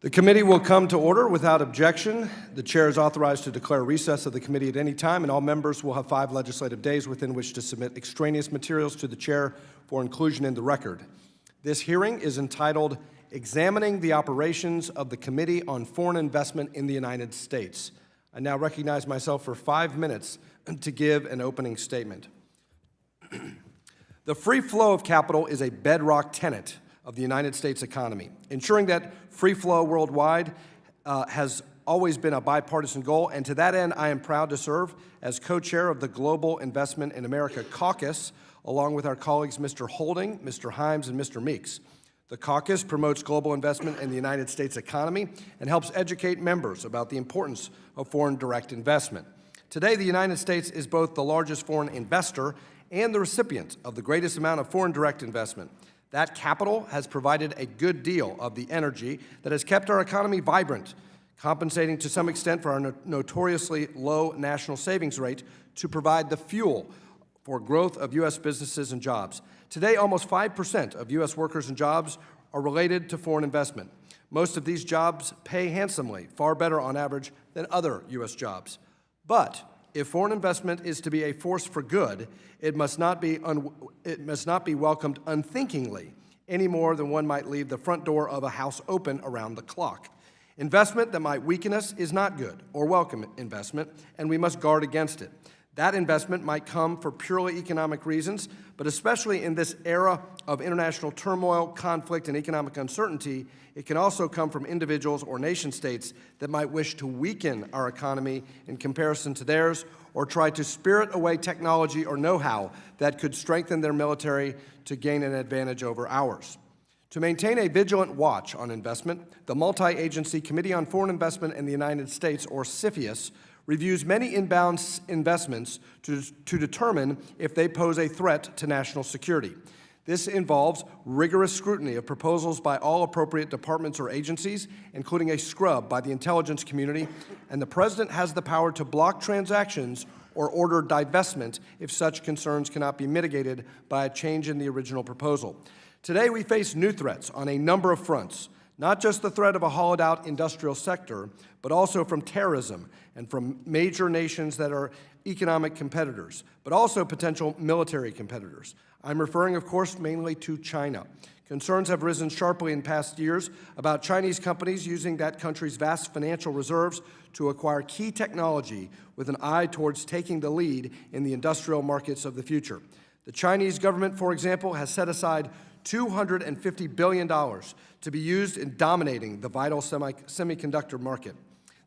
The committee will come to order without objection. The chair is authorized to declare recess of the committee at any time, and all members will have 5 legislative days within which to submit extraneous materials to the chair for inclusion in the record. This hearing is entitled, Examining the Operations of the Committee on Foreign Investment in the United States. I now recognize myself for 5 minutes to give an opening statement. The free flow of capital is a bedrock tenet of the United States economy. Ensuring that free flow worldwide has always been a bipartisan goal, and to that end, I am proud to serve as co-chair of the Global Investment in America Caucus, along with our colleagues Mr. Holding, Mr. Himes, and Mr. Meeks. The caucus promotes global investment in the United States economy and helps educate members about the importance of foreign direct investment. Today, the United States is both the largest foreign investor and the recipient of the greatest amount of foreign direct investment. That capital has provided a good deal of the energy that has kept our economy vibrant, compensating to some extent for our notoriously low national savings rate to provide the fuel for growth of U.S. businesses and jobs. Today, almost 5% of U.S. workers and jobs are related to foreign investment. Most of these jobs pay handsomely, far better on average than other U.S. jobs. But if foreign investment is to be a force for good, it must not be welcomed unthinkingly, any more than one might leave the front door of a house open around the clock. Investment that might weaken us is not good or welcome investment, and we must guard against it. That investment might come for purely economic reasons, but especially in this era of international turmoil, conflict, and economic uncertainty, it can also come from individuals or nation states that might wish to weaken our economy in comparison to theirs, or try to spirit away technology or know-how that could strengthen their military to gain an advantage over ours. To maintain a vigilant watch on investment, the Multi-Agency Committee on Foreign Investment in the United States, or CFIUS, reviews many inbound investments to determine if they pose a threat to national security. This involves rigorous scrutiny of proposals by all appropriate departments or agencies, including a scrub by the intelligence community, and the President has the power to block transactions or order divestment if such concerns cannot be mitigated by a change in the original proposal. Today, we face new threats on a number of fronts, not just the threat of a hollowed-out industrial sector, but also from terrorism and from major nations that are economic competitors, but also potential military competitors. I'm referring, of course, mainly to China. Concerns have risen sharply in past years about Chinese companies using that country's vast financial reserves to acquire key technology with an eye towards taking the lead in the industrial markets of the future. The Chinese government, for example, has set aside $250 billion to be used in dominating the vital semiconductor market.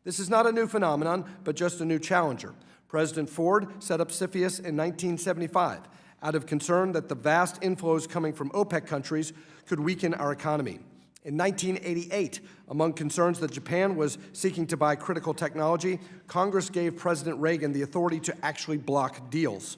This is not a new phenomenon, but just a new challenger. President Ford set up CFIUS in 1975 out of concern that the vast inflows coming from OPEC countries could weaken our economy. In 1988, among concerns that Japan was seeking to buy critical technology, Congress gave President Reagan the authority to actually block deals.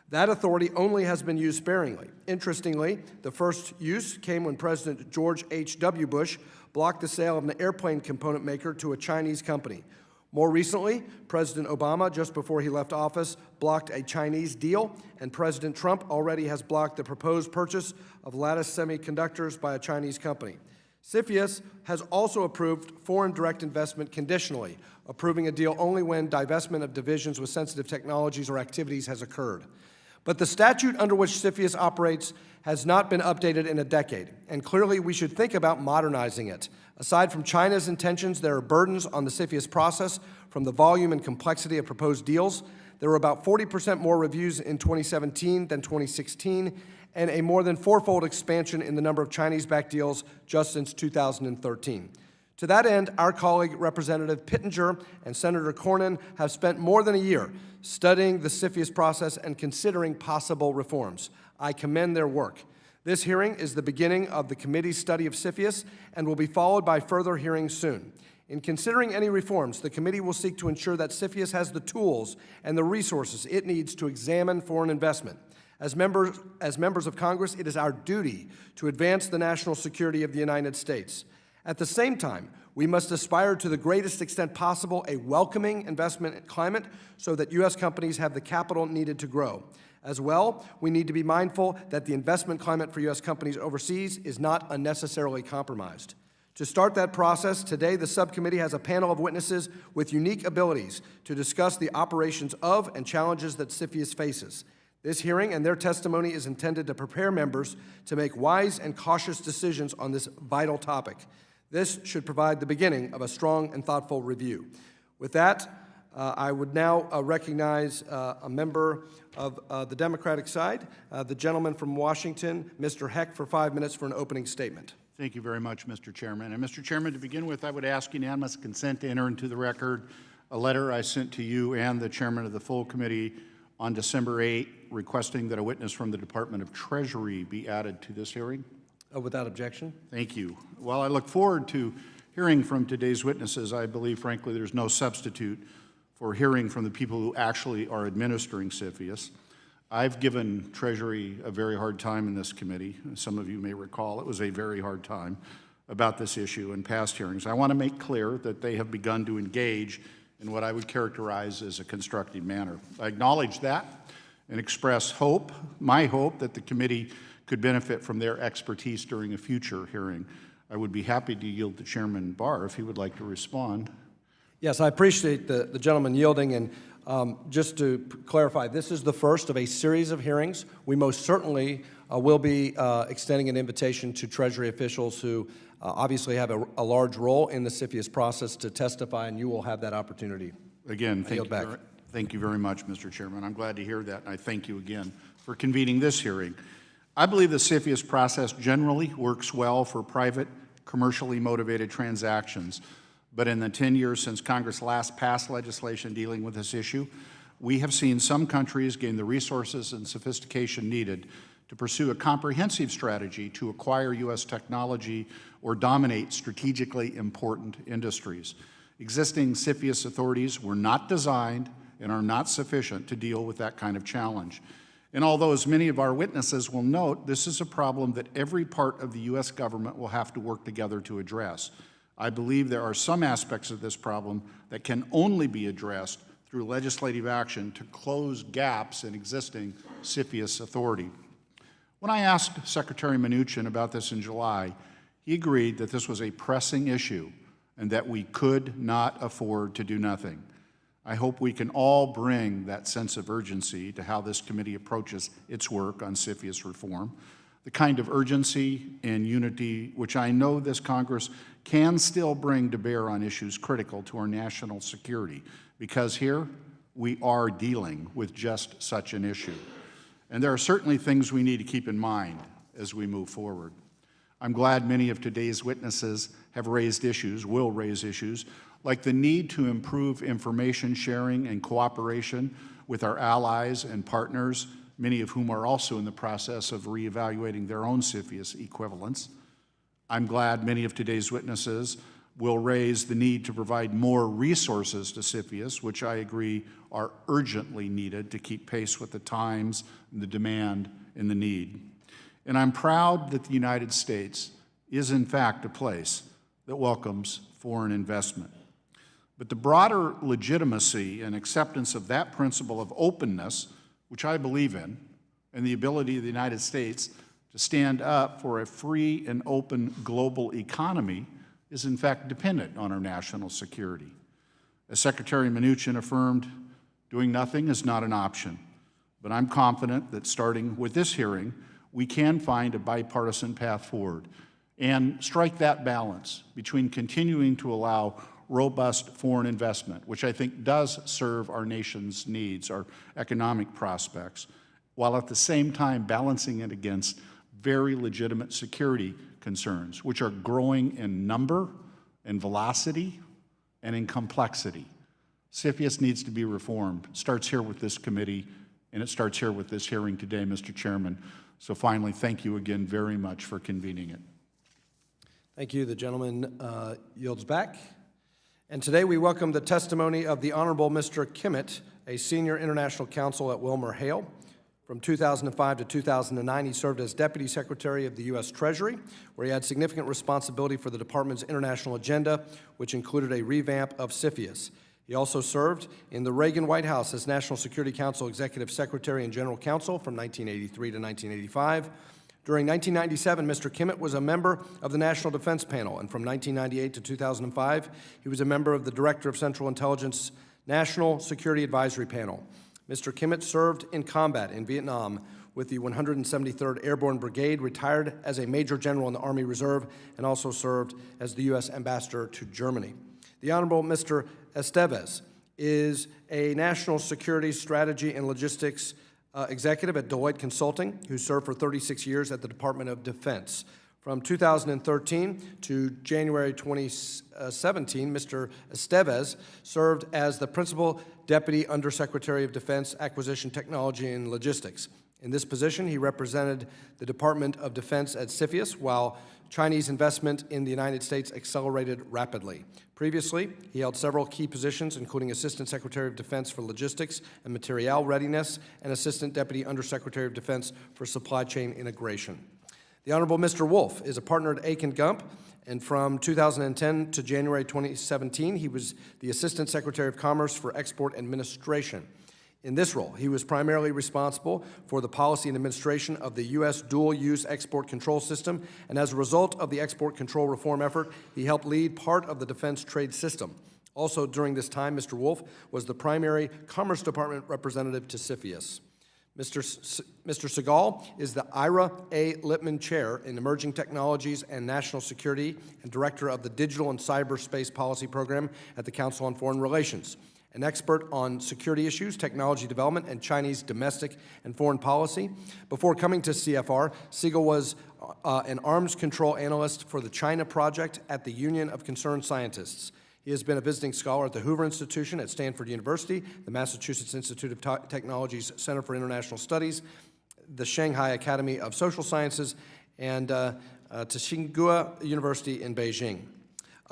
That authority only has been used sparingly. Interestingly, the first use came when President George H.W. Bush blocked the sale of an airplane component maker to a Chinese company. More recently, President Obama, just before he left office, blocked a Chinese deal, and President Trump already has blocked the proposed purchase of Lattice Semiconductors by a Chinese company. CFIUS has also approved foreign direct investment conditionally, approving a deal only when divestment of divisions with sensitive technologies or activities has occurred. But the statute under which CFIUS operates has not been updated in a decade, and clearly we should think about modernizing it. Aside from China's intentions, there are burdens on the CFIUS process from the volume and complexity of proposed deals. There were about 40% more reviews in 2017 than 2016, and a more than 4-fold expansion in the number of Chinese-backed deals just since 2013. To that end, our colleague Representative Pittenger and Senator Cornyn have spent more than a year studying the CFIUS process and considering possible reforms. I commend their work. This hearing is the beginning of the committee's study of CFIUS and will be followed by further hearings soon. In considering any reforms, the committee will seek to ensure that CFIUS has the tools and the resources it needs to examine foreign investment. As members of Congress, it is our duty to advance the national security of the United States. At the same time, we must aspire to the greatest extent possible a welcoming investment climate so that U.S. companies have the capital needed to grow. As well, we need to be mindful that the investment climate for U.S. companies overseas is not unnecessarily compromised. To start that process, today the subcommittee has a panel of witnesses with unique abilities to discuss the operations of and challenges that CFIUS faces. This hearing and their testimony is intended to prepare members to make wise and cautious decisions on this vital topic. This should provide the beginning of a strong and thoughtful review. With that, I would now recognize a member of the Democratic side, the gentleman from Washington, Mr. Heck, for 5 minutes for an opening statement. Thank you very much, Mr. Chairman. And Mr. Chairman, to begin with, I would ask unanimous consent to enter into the record a letter I sent to you and the chairman of the full committee on December 8, requesting that a witness from the Department of Treasury be added to this hearing. Without objection. Thank you. While I look forward to hearing from today's witnesses, I believe, frankly, there's no substitute for hearing from the people who actually are administering CFIUS. I've given Treasury a very hard time in this committee. Some of you may recall it was a very hard time about this issue in past hearings. I want to make clear that they have begun to engage in what I would characterize as a constructive manner. I acknowledge that and express hope, my hope, that the committee could benefit from their expertise during a future hearing. I would be happy to yield to Chairman Barr if he would like to respond. Yes, I appreciate the gentleman yielding, and just to clarify, this is the first of a series of hearings. We most certainly will be extending an invitation to Treasury officials who obviously have a large role in the CFIUS process to testify, and you will have that opportunity. Again, thank you very much, Mr. Chairman. I'm glad to hear that, and I thank you again for convening this hearing. I believe the CFIUS process generally works well for private, commercially motivated transactions. But in the 10 years since Congress last passed legislation dealing with this issue, we have seen some countries gain the resources and sophistication needed to pursue a comprehensive strategy to acquire U.S. technology or dominate strategically important industries. Existing CFIUS authorities were not designed and are not sufficient to deal with that kind of challenge. And although, as many of our witnesses will note, this is a problem that every part of the U.S. government will have to work together to address, I believe there are some aspects of this problem that can only be addressed through legislative action to close gaps in existing CFIUS authority. When I asked Secretary Mnuchin about this in July, he agreed that this was a pressing issue and that we could not afford to do nothing. I hope we can all bring that sense of urgency to how this committee approaches its work on CFIUS reform, the kind of urgency and unity which I know this Congress can still bring to bear on issues critical to our national security, because here we are dealing with just such an issue. And there are certainly things we need to keep in mind as we move forward. I'm glad many of today's witnesses have raised issues, will raise issues, like the need to improve information sharing and cooperation with our allies and partners, many of whom are also in the process of reevaluating their own CFIUS equivalents. I'm glad many of today's witnesses will raise the need to provide more resources to CFIUS, which I agree are urgently needed to keep pace with the times, the demand, and the need. And I'm proud that the United States is in fact a place that welcomes foreign investment. But the broader legitimacy and acceptance of that principle of openness, which I believe in, and the ability of the United States to stand up for a free and open global economy is in fact dependent on our national security. As Secretary Mnuchin affirmed, doing nothing is not an option, but I'm confident that starting with this hearing, we can find a bipartisan path forward and strike that balance between continuing to allow robust foreign investment, which I think does serve our nation's needs, our economic prospects, while at the same time balancing it against very legitimate security concerns, which are growing in number and velocity and in complexity. CFIUS needs to be reformed. It starts here with this committee, and it starts here with this hearing today, Mr. Chairman. So finally, thank you again very much for convening it. Thank you. The gentleman yields back. And today we welcome the testimony of the Honorable Mr. Kimmett, a senior international counsel at WilmerHale. From 2005 to 2009, he served as Deputy Secretary of the U.S. Treasury, where he had significant responsibility for the department's international agenda, which included a revamp of CFIUS. He also served in the Reagan White House as National Security Council Executive Secretary and General Counsel from 1983 to 1985. During 1997, Mr. Kimmett was a member of the National Defense Panel, and from 1998 to 2005, he was a member of the Director of Central Intelligence National Security Advisory Panel. Mr. Kimmett served in combat in Vietnam with the 173rd Airborne Brigade, retired as a Major General in the Army Reserve, and also served as the U.S. Ambassador to Germany. The Honorable Mr. Estevez is a National Security Strategy and Logistics executive at Deloitte Consulting, who served for 36 years at the Department of Defense. From 2013 to January 2017, Mr. Estevez served as the Principal Deputy Undersecretary of Defense, Acquisition, Technology, and Logistics. In this position, he represented the Department of Defense at CFIUS, while Chinese investment in the United States accelerated rapidly. Previously, he held several key positions, including Assistant Secretary of Defense for Logistics and Material Readiness and Assistant Deputy Undersecretary of Defense for Supply Chain Integration. The Honorable Mr. Wolf is a partner at Aiken Gump, and from 2010 to January 2017, he was the Assistant Secretary of Commerce for Export Administration. In this role, he was primarily responsible for the policy and administration of the U.S. dual-use export control system, and as a result of the export control reform effort, he helped lead part of the defense trade system. Also during this time, Mr. Wolf was the primary Commerce Department representative to CFIUS. Mr. Segal is the Ira A. Lippman Chair in Emerging Technologies and National Security and Director of the Digital and Cyberspace Policy Program at the Council on Foreign Relations. An expert on security issues, technology development, and Chinese domestic and foreign policy. Before coming to CFR, Segal was an arms control analyst for the China Project at the Union of Concerned Scientists. He has been a visiting scholar at the Hoover Institution at Stanford University, the Massachusetts Institute of Technology's Center for International Studies, the Shanghai Academy of Social Sciences, and Tsinghua University in Beijing.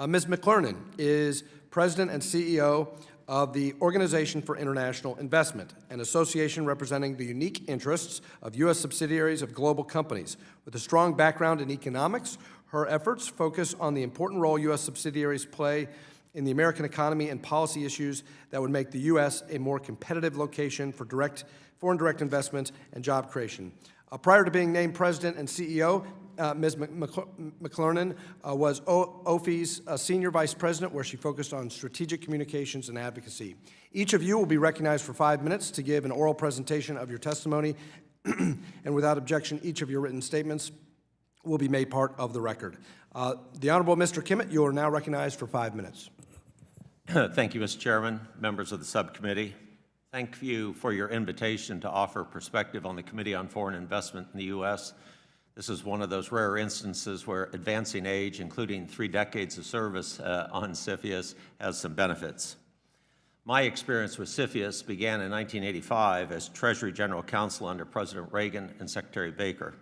Ms. McLernan is President and CEO of the Organization for International Investment, an association representing the unique interests of U.S. subsidiaries of global companies. With a strong background in economics, her efforts focus on the important role U.S. subsidiaries play in the American economy and policy issues that would make the U.S. a more competitive location for foreign direct investment and job creation. Prior to being named President and CEO, Ms. McLernan was OFI's Senior Vice President, where she focused on strategic communications and advocacy. Each of you will be recognized for 5 minutes to give an oral presentation of your testimony, and without objection, each of your written statements will be made part of the record. The Honorable Mr. Kimmett, you are now recognized for 5 minutes. Thank you, Mr. Chairman, members of the subcommittee. Thank you for your invitation to offer perspective on the Committee on Foreign Investment in the U.S. This is one of those rare instances where advancing age, including 3 decades of service on CFIUS, has some benefits. My experience with CFIUS began in 1985 as Treasury General Counsel under President Reagan and Secretary Baker.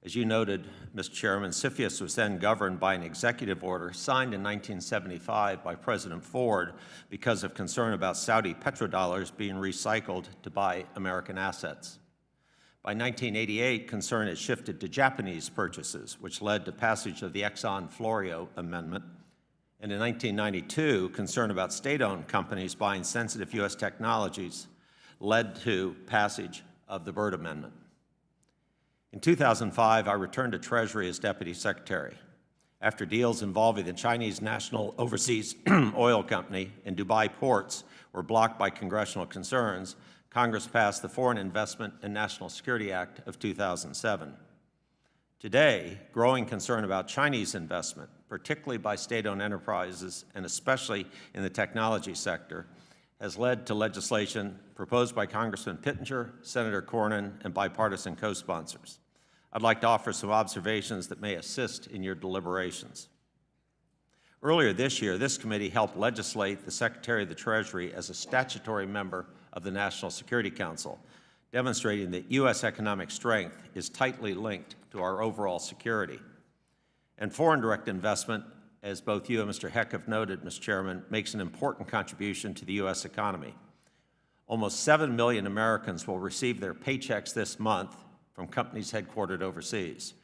As you noted, Mr. Chairman, CFIUS was then governed by an executive order signed in 1975 by President Ford because of concern about Saudi petrodollars being recycled to buy American assets. By 1988, concern had shifted to Japanese purchases, which led to passage of the Exxon-Florio Amendment. And in 1992, concern about state-owned companies buying sensitive U.S. technologies led to passage of the Byrd Amendment. In 2005, I returned to Treasury as Deputy Secretary. After deals involving the Chinese National Overseas Oil Company and Dubai ports were blocked by congressional concerns, Congress passed the Foreign Investment and National Security Act of 2007. Today, growing concern about Chinese investment, particularly by state-owned enterprises and especially in the technology sector, has led to legislation proposed by Congressman Pittenger, Senator Cornyn, and bipartisan co-sponsors. I'd like to offer some observations that may assist in your deliberations. Earlier this year, this committee helped legislate the Secretary of the Treasury as a statutory member of the National Security Council, demonstrating that U.S. economic strength is tightly linked to our overall security. And foreign direct investment, as both you and Mr. Heck have noted, Mr. Chairman, makes an important contribution to the U.S. economy. Almost 7 million Americans will receive their paychecks this month from companies headquartered overseas.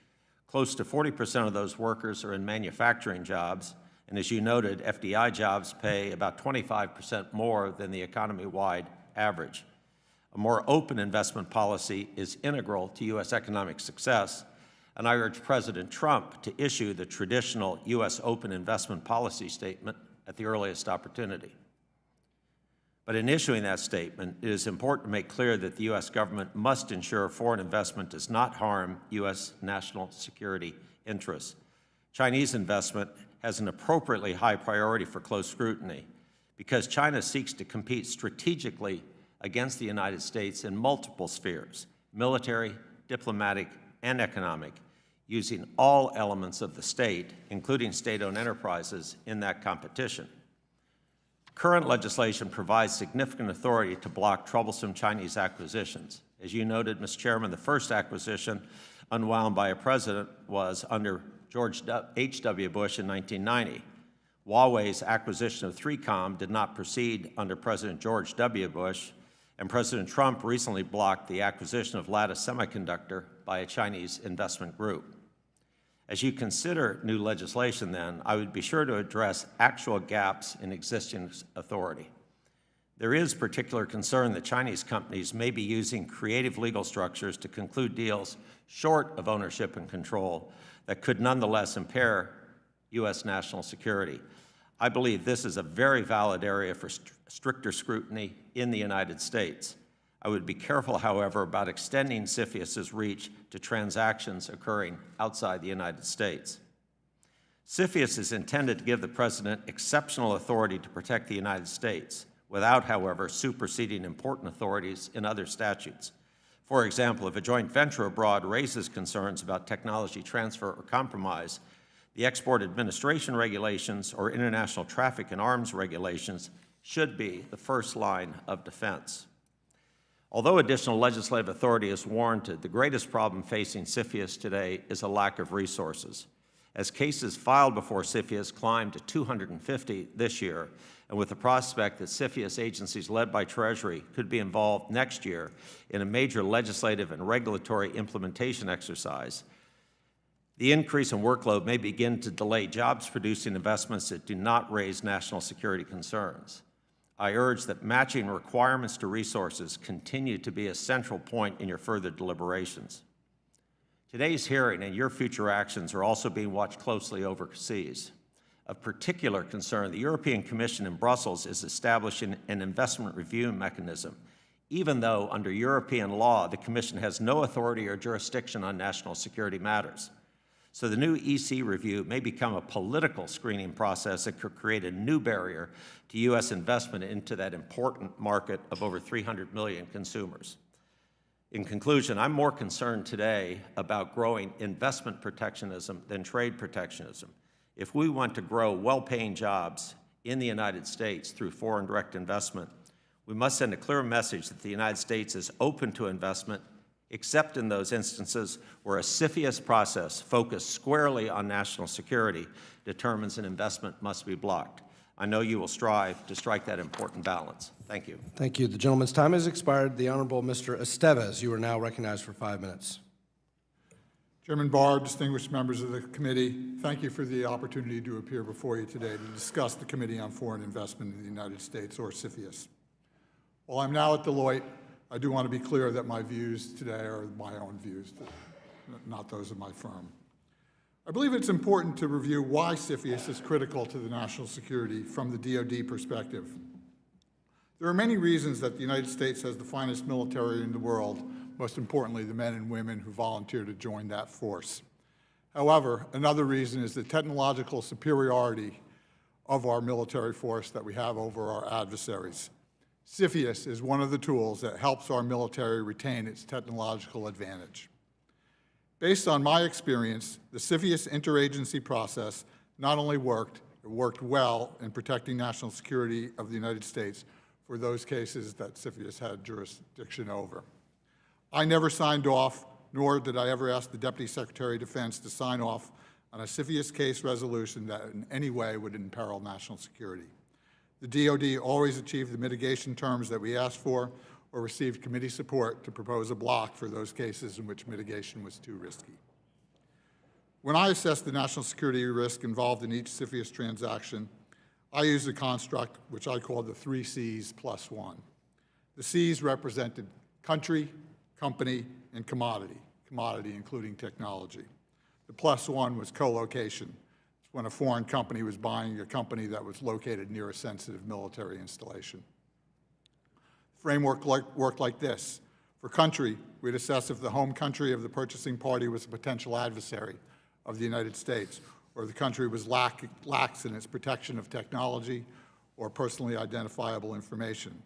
Close to 40% of those workers are in manufacturing jobs, and as you noted, FDI jobs pay about 25% more than the economy-wide average. A more open investment policy is integral to U.S. economic success, and I urge President Trump to issue the traditional U.S. open investment policy statement at the earliest opportunity. But in issuing that statement, it is important to make clear that the U.S. government must ensure foreign investment does not harm U.S. national security interests. Chinese investment has an appropriately high priority for close scrutiny because China seeks to compete strategically against the United States in multiple spheres, military, diplomatic, and economic, using all elements of the state, including state-owned enterprises, in that competition. Current legislation provides significant authority to block troublesome Chinese acquisitions. As you noted, Mr. Chairman, the first acquisition unwound by a president was under George H.W. Bush in 1990. Huawei's acquisition of 3Com did not proceed under President George W. Bush, and President Trump recently blocked the acquisition of Lattice Semiconductor by a Chinese investment group. As you consider new legislation, then, I would be sure to address actual gaps in existing authority. There is particular concern that Chinese companies may be using creative legal structures to conclude deals short of ownership and control that could nonetheless impair U.S. national security. I believe this is a very valid area for stricter scrutiny in the United States. I would be careful, however, about extending CFIUS's reach to transactions occurring outside the United States. CFIUS is intended to give the President exceptional authority to protect the United States, without, however, superseding important authorities in other statutes. For example, if a joint venture abroad raises concerns about technology transfer or compromise, the Export Administration Regulations or International Traffic in Arms Regulations should be the first line of defense. Although additional legislative authority is warranted, the greatest problem facing CFIUS today is a lack of resources. As cases filed before CFIUS climbed to 250 this year, and with the prospect that CFIUS agencies led by Treasury could be involved next year in a major legislative and regulatory implementation exercise, the increase in workload may begin to delay jobs-producing investments that do not raise national security concerns. I urge that matching requirements to resources continue to be a central point in your further deliberations. Today's hearing and your future actions are also being watched closely overseas. Of particular concern, the European Commission in Brussels is establishing an investment review mechanism, even though under European law, the Commission has no authority or jurisdiction on national security matters. So the new EC review may become a political screening process that could create a new barrier to U.S. investment into that important market of over 300 million consumers. In conclusion, I'm more concerned today about growing investment protectionism than trade protectionism. If we want to grow well-paying jobs in the United States through foreign direct investment, we must send a clear message that the United States is open to investment, except in those instances where a CFIUS process focused squarely on national security determines an investment must be blocked. I know you will strive to strike that important balance. Thank you. Thank you. The gentleman's time has expired. The Honorable Mr. Estevez, you are now recognized for 5 minutes. Chairman Barr, distinguished members of the committee, thank you for the opportunity to appear before you today to discuss the Committee on Foreign Investment in the United States, or CFIUS. While I'm now at Deloitte, I do want to be clear that my views today are my own views, not those of my firm. I believe it's important to review why CFIUS is critical to the national security from the DoD perspective. There are many reasons that the United States has the finest military in the world, most importantly, the men and women who volunteer to join that force. However, another reason is the technological superiority of our military force that we have over our adversaries. CFIUS is one of the tools that helps our military retain its technological advantage. Based on my experience, the CFIUS interagency process not only worked, it worked well in protecting national security of the United States for those cases that CFIUS had jurisdiction over. I never signed off, nor did I ever ask the Deputy Secretary of Defense to sign off on a CFIUS case resolution that in any way would imperil national security. The DoD always achieved the mitigation terms that we asked for or received committee support to propose a block for those cases in which mitigation was too risky. When I assess the national security risk involved in each CFIUS transaction, I use a construct which I call the 3 C's plus 1. The C's represented country, company, and commodity including technology. The plus one was co-location. It's when a foreign company was buying a company that was located near a sensitive military installation. The framework worked like this. For country, we'd assess if the home country of the purchasing party was a potential adversary of the United States, or the country was lax in its protection of technology or personally identifiable information.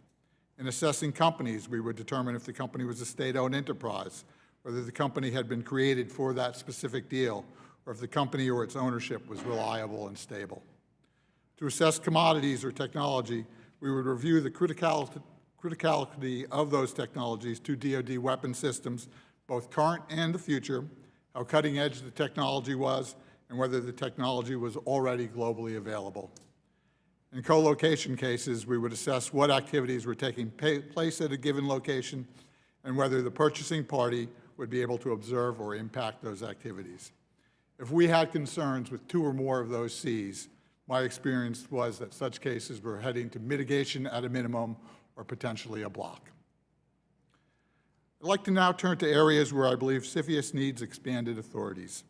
In assessing companies, we would determine if the company was a state-owned enterprise, whether the company had been created for that specific deal, or if the company or its ownership was reliable and stable. To assess commodities or technology, we would review the criticality of those technologies to DoD weapon systems, both current and the future, how cutting edge the technology was, and whether the technology was already globally available. In co-location cases, we would assess what activities were taking place at a given location and whether the purchasing party would be able to observe or impact those activities. If we had concerns with two or more of those Cs, my experience was that such cases were heading to mitigation at a minimum or potentially a block. I'd like to now turn to areas where I believe CFIUS needs expanded authorities.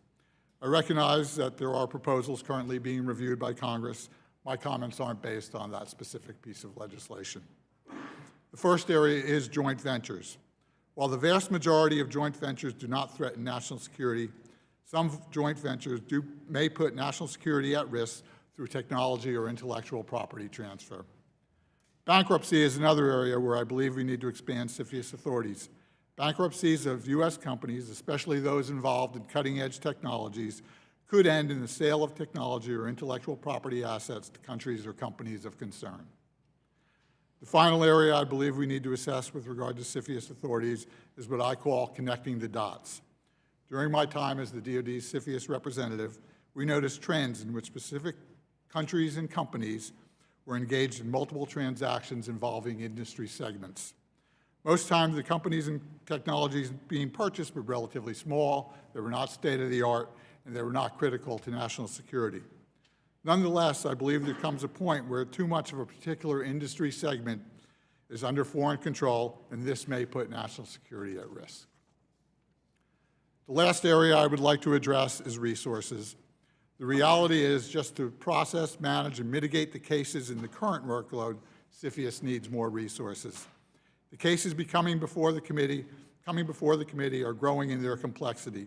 I recognize that there are proposals currently being reviewed by Congress. My comments aren't based on that specific piece of legislation. The first area is joint ventures. While the vast majority of joint ventures do not threaten national security, some joint ventures may put national security at risk through technology or intellectual property transfer. Bankruptcy is another area where I believe we need to expand CFIUS authorities. Bankruptcies of U.S. companies, especially those involved in cutting-edge technologies, could end in the sale of technology or intellectual property assets to countries or companies of concern. The final area I believe we need to assess with regard to CFIUS authorities is what I call connecting the dots. During my time as the DoD's CFIUS representative, we noticed trends in which specific countries and companies were engaged in multiple transactions involving industry segments. Most times, the companies and technologies being purchased were relatively small, they were not state-of-the-art, and they were not critical to national security. Nonetheless, I believe there comes a point where too much of a particular industry segment is under foreign control, and this may put national security at risk. The last area I would like to address is resources. The reality is, just to process, manage, and mitigate the cases in the current workload, CFIUS needs more resources. The cases coming before the committee are growing in their complexity.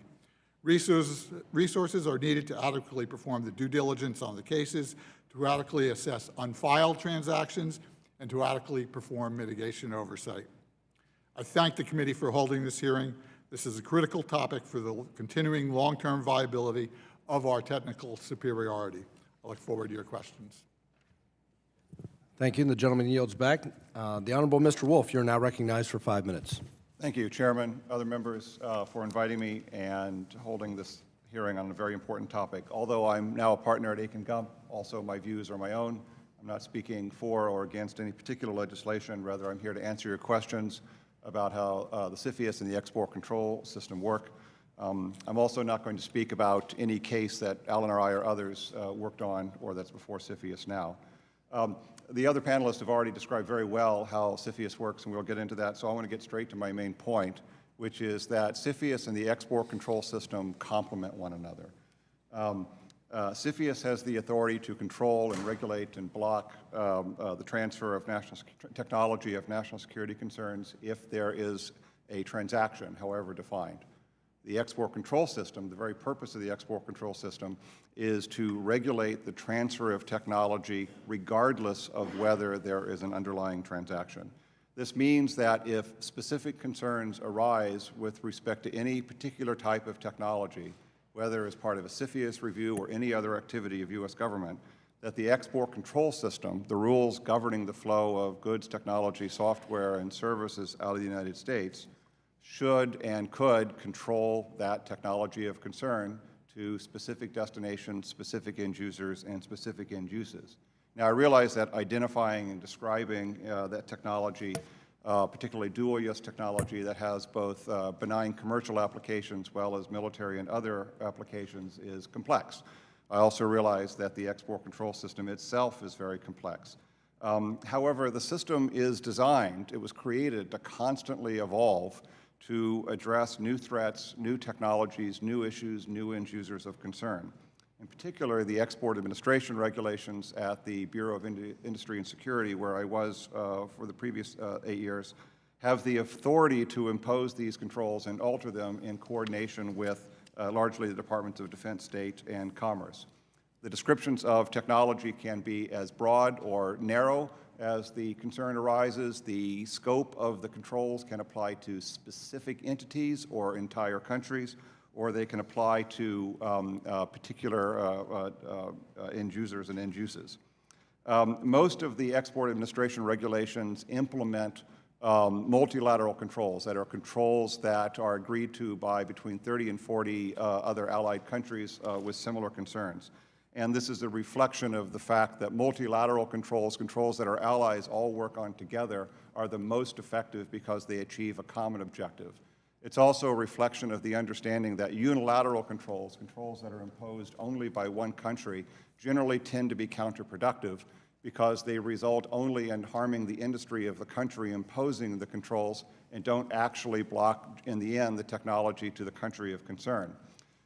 Resources are needed to adequately perform the due diligence on the cases, to adequately assess unfiled transactions, and to adequately perform mitigation oversight. I thank the committee for holding this hearing. This is a critical topic for the continuing long-term viability of our technical superiority. I look forward to your questions. Thank you, and the gentleman yields back. The Honorable Mr. Wolf, you're now recognized for 5 minutes. Thank you, Chairman, other members, for inviting me and holding this hearing on a very important topic. Although I'm now a partner at Aiken Gump, also my views are my own. I'm not speaking for or against any particular legislation. Rather, I'm here to answer your questions about how the CFIUS and the export control system work. I'm also not going to speak about any case that Alan or I or others worked on or that's before CFIUS now. The other panelists have already described very well how CFIUS works, and we'll get into that, so I want to get straight to my main point, which is that CFIUS and the export control system complement one another. CFIUS has the authority to control and regulate and block the transfer of technology of national security concerns if there is a transaction, however defined. The export control system, the very purpose of the export control system, is to regulate the transfer of technology regardless of whether there is an underlying transaction. This means that if specific concerns arise with respect to any particular type of technology, whether as part of a CFIUS review or any other activity of U.S. government, that the export control system, the rules governing the flow of goods, technology, software, and services out of the United States, should and could control that technology of concern to specific destinations, specific end users, and specific end uses. Now, I realize that identifying and describing that technology, particularly dual-use technology that has both benign commercial applications as well as military and other applications, is complex. I also realize that the export control system itself is very complex. However, the system is designed, it was created to constantly evolve to address new threats, new technologies, new issues, new end users of concern. In particular, the export administration regulations at the Bureau of Industry and Security, where I was for the previous 8 years, have the authority to impose these controls and alter them in coordination with largely the Departments of Defense, State, and Commerce. The descriptions of technology can be as broad or narrow as the concern arises. The scope of the controls can apply to specific entities or entire countries, or they can apply to particular end users and end uses. Most of the export administration regulations implement multilateral controls that are agreed to by between 30 and 40 other allied countries with similar concerns. And this is a reflection of the fact that multilateral controls that our allies all work on together, are the most effective because they achieve a common objective. It's also a reflection of the understanding that unilateral controls that are imposed only by one country, generally tend to be counterproductive because they result only in harming the industry of the country imposing the controls and don't actually block, in the end, the technology to the country of concern.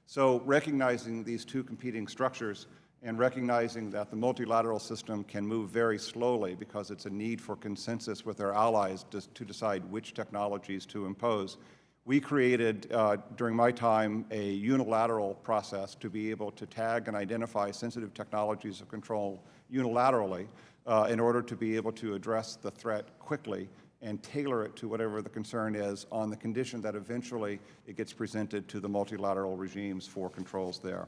So recognizing these two competing structures and recognizing that the multilateral system can move very slowly because it's a need for consensus with our allies to decide which technologies to impose, we created, during my time, a unilateral process to be able to tag and identify sensitive technologies of control unilaterally in order to be able to address the threat quickly and tailor it to whatever the concern is on the condition that eventually it gets presented to the multilateral regimes for controls there.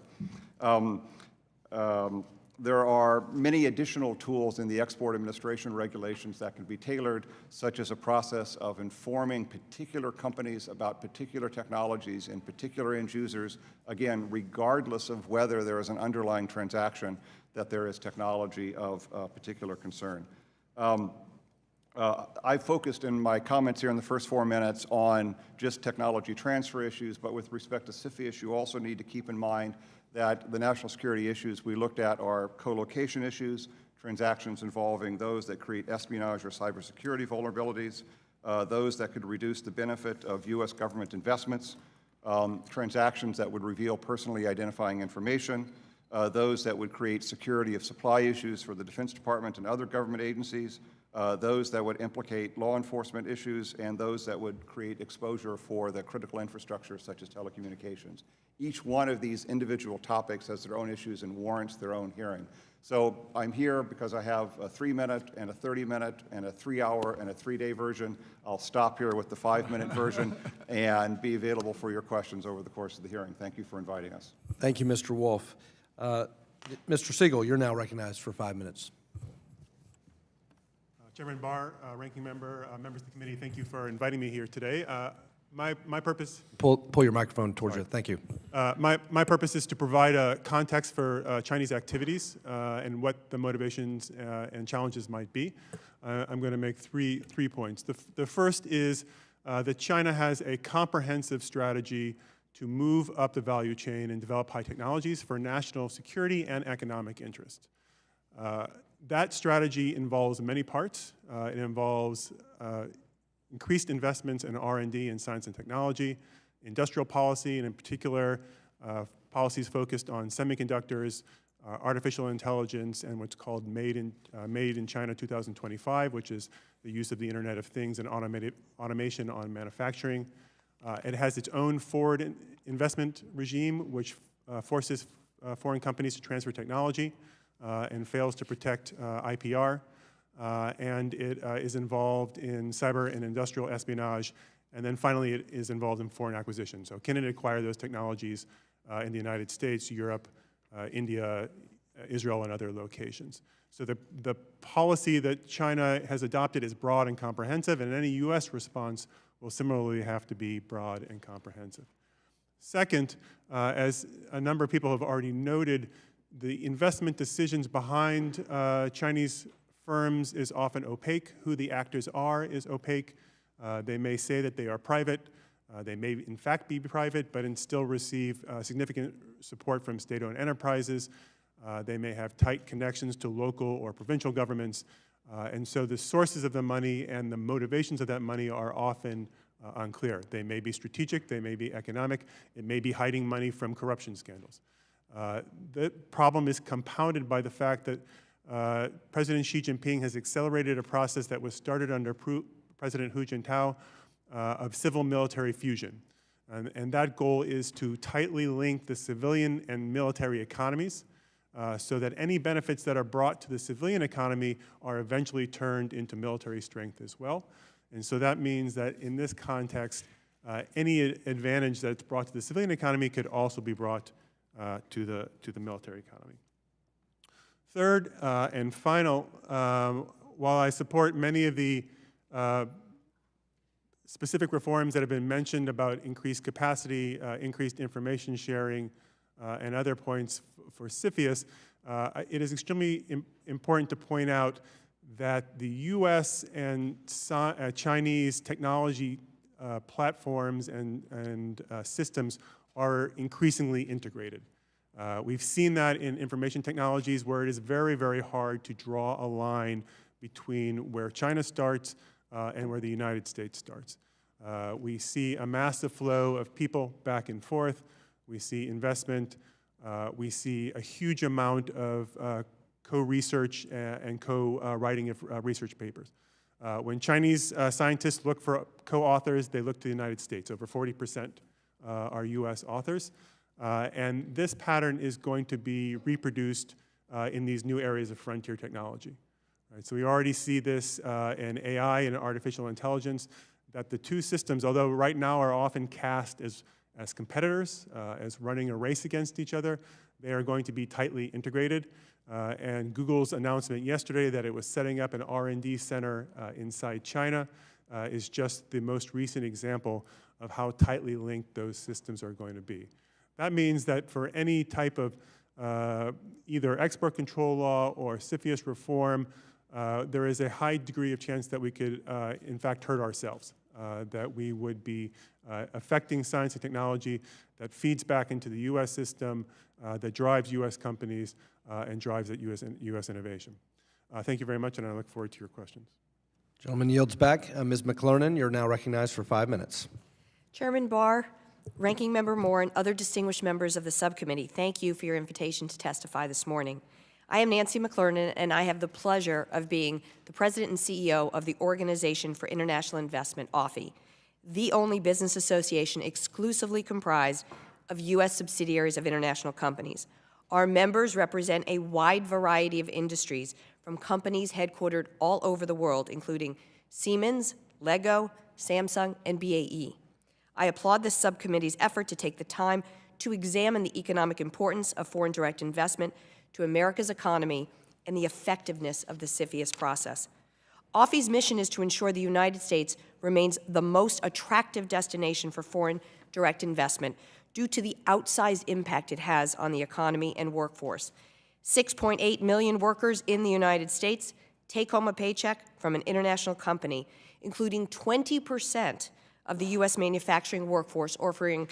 There are many additional tools in the export administration regulations that can be tailored, such as a process of informing particular companies about particular technologies and particular end users, again, regardless of whether there is an underlying transaction, that there is technology of particular concern. I focused in my comments here in the first 4 minutes on just technology transfer issues, but with respect to CFIUS, you also need to keep in mind that the national security issues we looked at are co-location issues, transactions involving those that create espionage or cybersecurity vulnerabilities, those that could reduce the benefit of U.S. government investments, transactions that would reveal personally identifying information, those that would create security of supply issues for the Defense Department and other government agencies, those that would implicate law enforcement issues, and those that would create exposure for the critical infrastructure such as telecommunications. Each one of these individual topics has their own issues and warrants their own hearing. So I'm here because I have a 3-minute and a 30-minute and a 3-hour and a 3-day version. I'll stop here with the 5-minute version and be available for your questions over the course of the hearing. Thank you for inviting us. Thank you, Mr. Wolf. Mr. Siegel, you're now recognized for 5 minutes. Chairman Barr, Ranking Member, members of the committee, thank you for inviting me here today. My purpose... Pull your microphone towards you. Thank you. My purpose is to provide a context for Chinese activities and what the motivations and challenges might be. I'm going to make three points. The first is that China has a comprehensive strategy to move up the value chain and develop high technologies for national security and economic interest. That strategy involves many parts. It involves increased investments in R&D and science and technology, industrial policy, and in particular, policies focused on semiconductors, artificial intelligence, and what's called Made in China 2025, which is the use of the Internet of Things and automation on manufacturing. It has its own forward investment regime, which forces foreign companies to transfer technology and fails to protect IPR. And it is involved in cyber and industrial espionage. And then finally, it is involved in foreign acquisition. So can it acquire those technologies in the United States, Europe, India, Israel, and other locations? So the policy that China has adopted is broad and comprehensive, and any U.S. response will similarly have to be broad and comprehensive. Second, as a number of people have already noted, the investment decisions behind Chinese firms is often opaque. Who the actors are is opaque. They may say that they are private. They may in fact be private, but still receive significant support from state-owned enterprises. They may have tight connections to local or provincial governments. And so the sources of the money and the motivations of that money are often unclear. They may be strategic, they may be economic, it may be hiding money from corruption scandals. The problem is compounded by the fact that President Xi Jinping has accelerated a process that was started under President Hu Jintao of civil-military fusion. And that goal is to tightly link the civilian and military economies so that any benefits that are brought to the civilian economy are eventually turned into military strength as well. And so that means that in this context, any advantage that's brought to the civilian economy could also be brought to the military economy. Third and final, while I support many of the specific reforms that have been mentioned about increased capacity, increased information sharing, and other points for CFIUS, it is extremely important to point out that the U.S. and Chinese technology platforms and systems are increasingly integrated. We've seen that in information technologies where it is very, very hard to draw a line between where China starts and where the United States starts. We see a massive flow of people back and forth. We see investment. We see a huge amount of co-research and co-writing of research papers. When Chinese scientists look for co-authors, they look to the United States. Over 40% are US authors. And this pattern is going to be reproduced in these new areas of frontier technology. Right, so we already see this in AI and artificial intelligence, that the two systems, although right now are often cast as competitors, as running a race against each other, they are going to be tightly integrated. And Google's announcement yesterday that it was setting up an R&D center inside China is just the most recent example of how tightly linked those systems are going to be. That means that for any type of either export control law or CFIUS reform, there is a high degree of chance that we could, in fact, hurt ourselves, that we would be affecting science and technology that feeds back into the U.S. system, that drives U.S. companies, and drives at U.S. innovation. Thank you very much, and I look forward to your questions. Gentleman yields back. Ms. McClernand, you're now recognized for 5 minutes. Chairman Barr, Ranking Member Moore, and other distinguished members of the subcommittee, thank you for your invitation to testify this morning. I am Nancy McClernand, and I have the pleasure of being the President and CEO of the Organization for International Investment, OFI, the only business association exclusively comprised of U.S. subsidiaries of international companies. Our members represent a wide variety of industries, from companies headquartered all over the world, including Siemens, Lego, Samsung, and BAE. I applaud this subcommittee's effort to take the time to examine the economic importance of foreign direct investment to America's economy and the effectiveness of the CFIUS process. OFI's mission is to ensure the United States remains the most attractive destination for foreign direct investment due to the outsized impact it has on the economy and workforce. 6.8 million workers in the United States take home a paycheck from an international company, including 20% of the U.S. manufacturing workforce, offering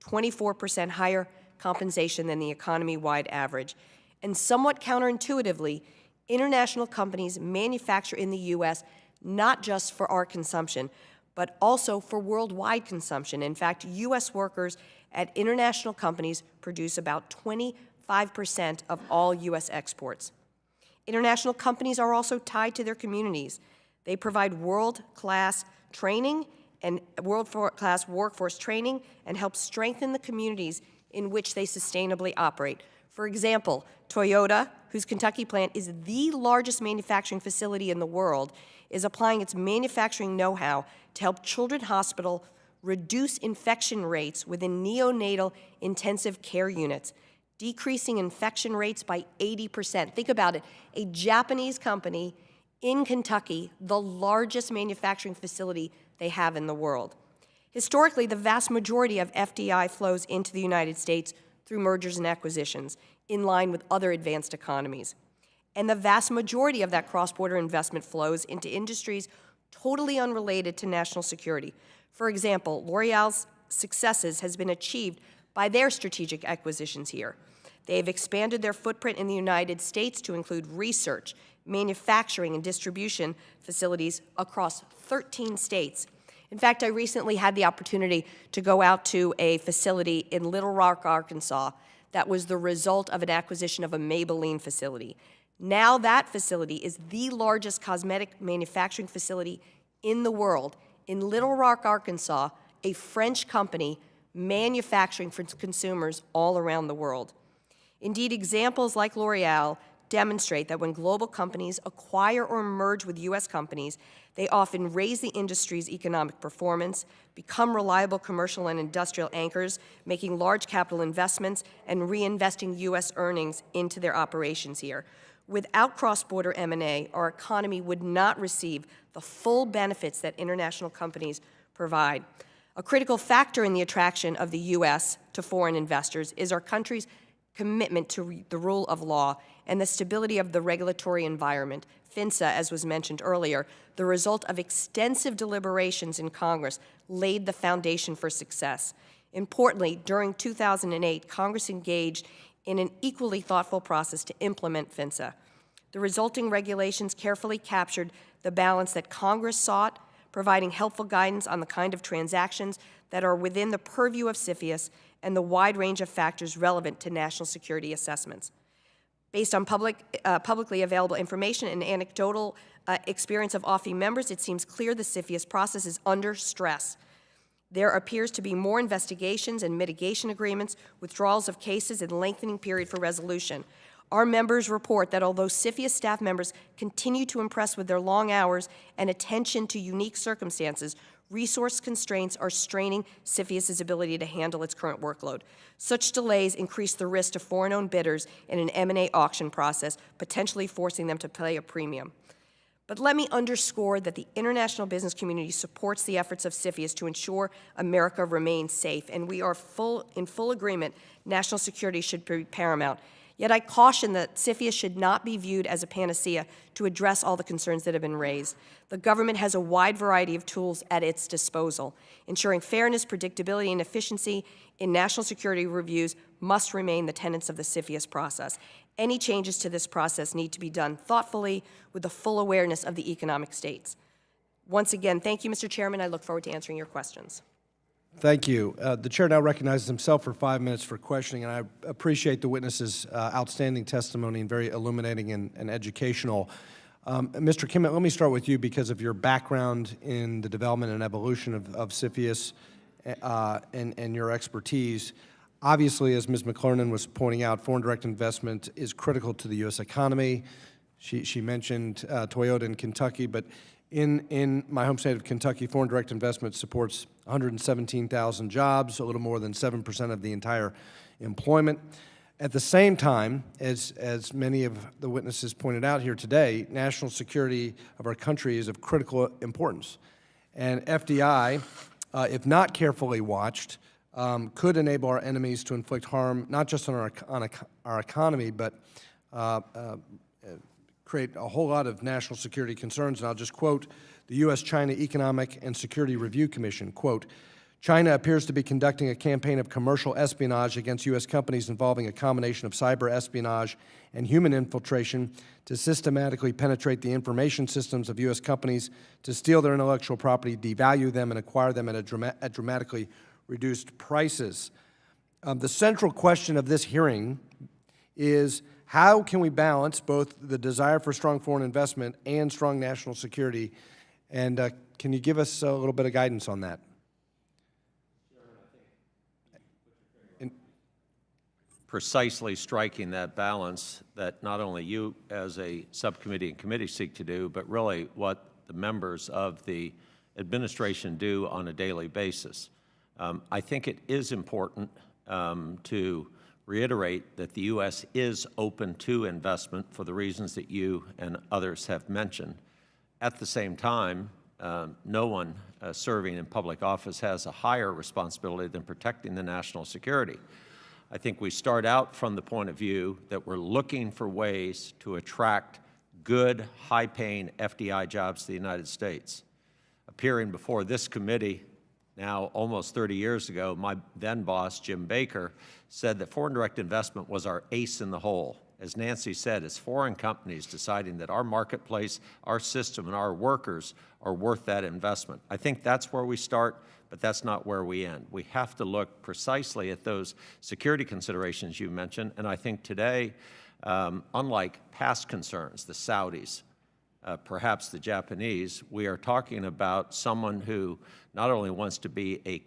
24% higher compensation than the economy-wide average. And somewhat counterintuitively, international companies manufacture in the U.S. not just for our consumption, but also for worldwide consumption. In fact, U.S. workers at international companies produce about 25% of all U.S. exports. International companies are also tied to their communities. They provide world-class training and world-class workforce training and help strengthen the communities in which they sustainably operate. For example, Toyota, whose Kentucky plant is the largest manufacturing facility in the world, is applying its manufacturing know-how to help Children's Hospital reduce infection rates within neonatal intensive care units, decreasing infection rates by 80%. Think about it, a Japanese company in Kentucky, the largest manufacturing facility they have in the world. Historically, the vast majority of FDI flows into the United States through mergers and acquisitions, in line with other advanced economies. And the vast majority of that cross-border investment flows into industries totally unrelated to national security. For example, L'Oreal's successes has been achieved by their strategic acquisitions here. They have expanded their footprint in the United States to include research, manufacturing, and distribution facilities across 13 states. In fact, I recently had the opportunity to go out to a facility in Little Rock, Arkansas, that was the result of an acquisition of a Maybelline facility. Now that facility is the largest cosmetic manufacturing facility in the world. In Little Rock, Arkansas, a French company manufacturing for consumers all around the world. Indeed, examples like L'Oreal demonstrate that when global companies acquire or merge with U.S. companies, they often raise the industry's economic performance, become reliable commercial and industrial anchors, making large capital investments, and reinvesting U.S. earnings into their operations here. Without cross-border M&A, our economy would not receive the full benefits that international companies provide. A critical factor in the attraction of the U.S. to foreign investors is our country's commitment to the rule of law and the stability of the regulatory environment. FINSA, as was mentioned earlier, the result of extensive deliberations in Congress, laid the foundation for success. Importantly, during 2008, Congress engaged in an equally thoughtful process to implement FINSA. The resulting regulations carefully captured the balance that Congress sought, providing helpful guidance on the kind of transactions that are within the purview of CFIUS and the wide range of factors relevant to national security assessments. Based on publicly available information and anecdotal experience of OFFE members, it seems clear the CFIUS process is under stress. There appears to be more investigations and mitigation agreements, withdrawals of cases, and lengthening period for resolution. Our members report that although CFIUS staff members continue to impress with their long hours and attention to unique circumstances, resource constraints are straining CFIUS's ability to handle its current workload. Such delays increase the risk to foreign-owned bidders in an M&A auction process, potentially forcing them to pay a premium. But let me underscore that the international business community supports the efforts of CFIUS to ensure America remains safe, and we are in full agreement national security should be paramount. Yet I caution that CFIUS should not be viewed as a panacea to address all the concerns that have been raised. The government has a wide variety of tools at its disposal. Ensuring fairness, predictability, and efficiency in national security reviews must remain the tenets of the CFIUS process. Any changes to this process need to be done thoughtfully with the full awareness of the economic states. Once again, thank you, Mr. Chairman. I look forward to answering your questions. Thank you. The chair now recognizes himself for 5 minutes for questioning, and I appreciate the witness's outstanding testimony and very illuminating and educational. Mr. Kimmett, let me start with you because of your background in the development and evolution of CFIUS and your expertise. Obviously, as Ms. McClernand was pointing out, foreign direct investment is critical to the U.S. economy. She mentioned Toyota in Kentucky, but in my home state of Kentucky, foreign direct investment supports 117,000 jobs, a little more than 7% of the entire employment. At the same time, as many of the witnesses pointed out here today, national security of our country is of critical importance. And FDI, if not carefully watched, could enable our enemies to inflict harm not just on our economy, but create a whole lot of national security concerns. And I'll just quote the U.S.-China Economic and Security Review Commission, quote, China appears to be conducting a campaign of commercial espionage against U.S. companies involving a combination of cyber espionage and human infiltration to systematically penetrate the information systems of U.S. companies, to steal their intellectual property, devalue them, and acquire them at dramatically reduced prices. The central question of this hearing is how can we balance both the desire for strong foreign investment and strong national security? And can you give us a little bit of guidance on that? Precisely striking that balance that not only you as a subcommittee and committee seek to do, but really what the members of the administration do on a daily basis. I think it is important to reiterate that the U.S. is open to investment for the reasons that you and others have mentioned. At the same time, no one serving in public office has a higher responsibility than protecting the national security. I think we start out from the point of view that we're looking for ways to attract good, high-paying FDI jobs to the United States. Appearing before this committee now almost 30 years ago, my then boss, Jim Baker, said that foreign direct investment was our ace in the hole. as Nancy said, is foreign companies deciding that our marketplace, our system, and our workers are worth that investment. I think that's where we start, but that's not where we end. We have to look precisely at those security considerations you mentioned, and I think today, unlike past concerns, the Saudis, perhaps the Japanese, we are talking about someone who not only wants to be a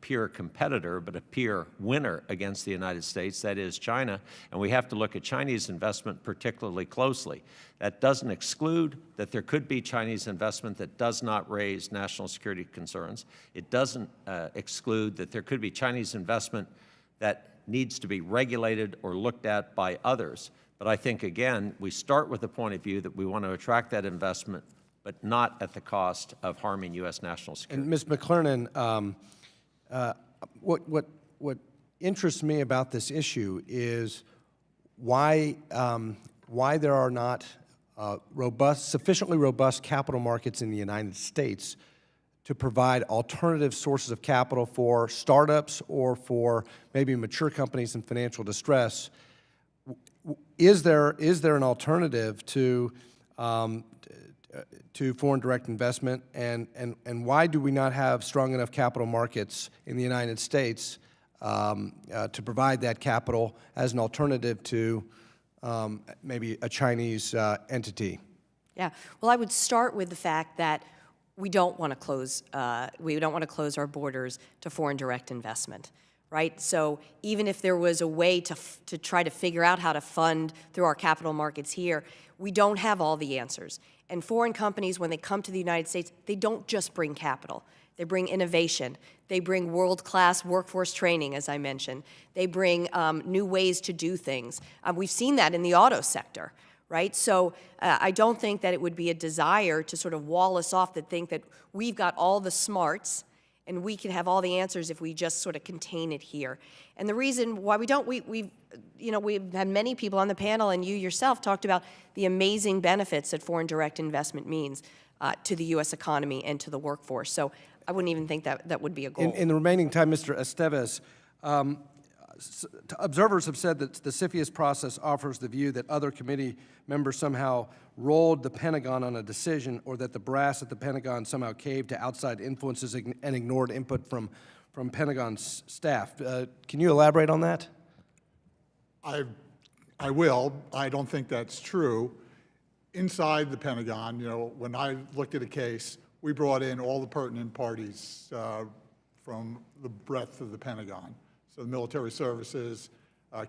peer competitor, but a peer winner against the United States, that is China, and we have to look at Chinese investment particularly closely. That doesn't exclude that there could be Chinese investment that does not raise national security concerns. It doesn't exclude that there could be Chinese investment that needs to be regulated or looked at by others. But I think, again, we start with the point of view that we want to attract that investment, but not at the cost of harming U.S. national security. And Ms. McClernand, what interests me about this issue is why there are not sufficiently robust capital markets in the United States to provide alternative sources of capital for startups or for maybe mature companies in financial distress. Is there an alternative to foreign direct investment, and why do we not have strong enough capital markets in the United States to provide that capital as an alternative to maybe a Chinese entity? Yeah, well, I would start with the fact that we don't want to close our borders to foreign direct investment, right? So even if there was a way to try to figure out how to fund through our capital markets here, we don't have all the answers. And foreign companies, when they come to the United States, they don't just bring capital. They bring innovation. They bring world-class workforce training, as I mentioned. They bring new ways to do things. We've seen that in the auto sector, right? So I don't think that it would be a desire to sort of wall us off, to think that we've got all the smarts and we can have all the answers if we just sort of contain it here. And the reason why we don't, we've had many people on the panel, and you yourself talked about the amazing benefits that foreign direct investment means to the U.S. economy and to the workforce. So I wouldn't even think that would be a goal. In the remaining time, Mr. Esteves, observers have said that the CFIUS process offers the view that other committee members somehow rolled the Pentagon on a decision, or that the brass at the Pentagon somehow caved to outside influences and ignored input from Pentagon staff. Can you elaborate on that? I will. I don't think that's true. Inside the Pentagon, when I looked at a case, we brought in all the pertinent parties from the breadth of the Pentagon. So the military services,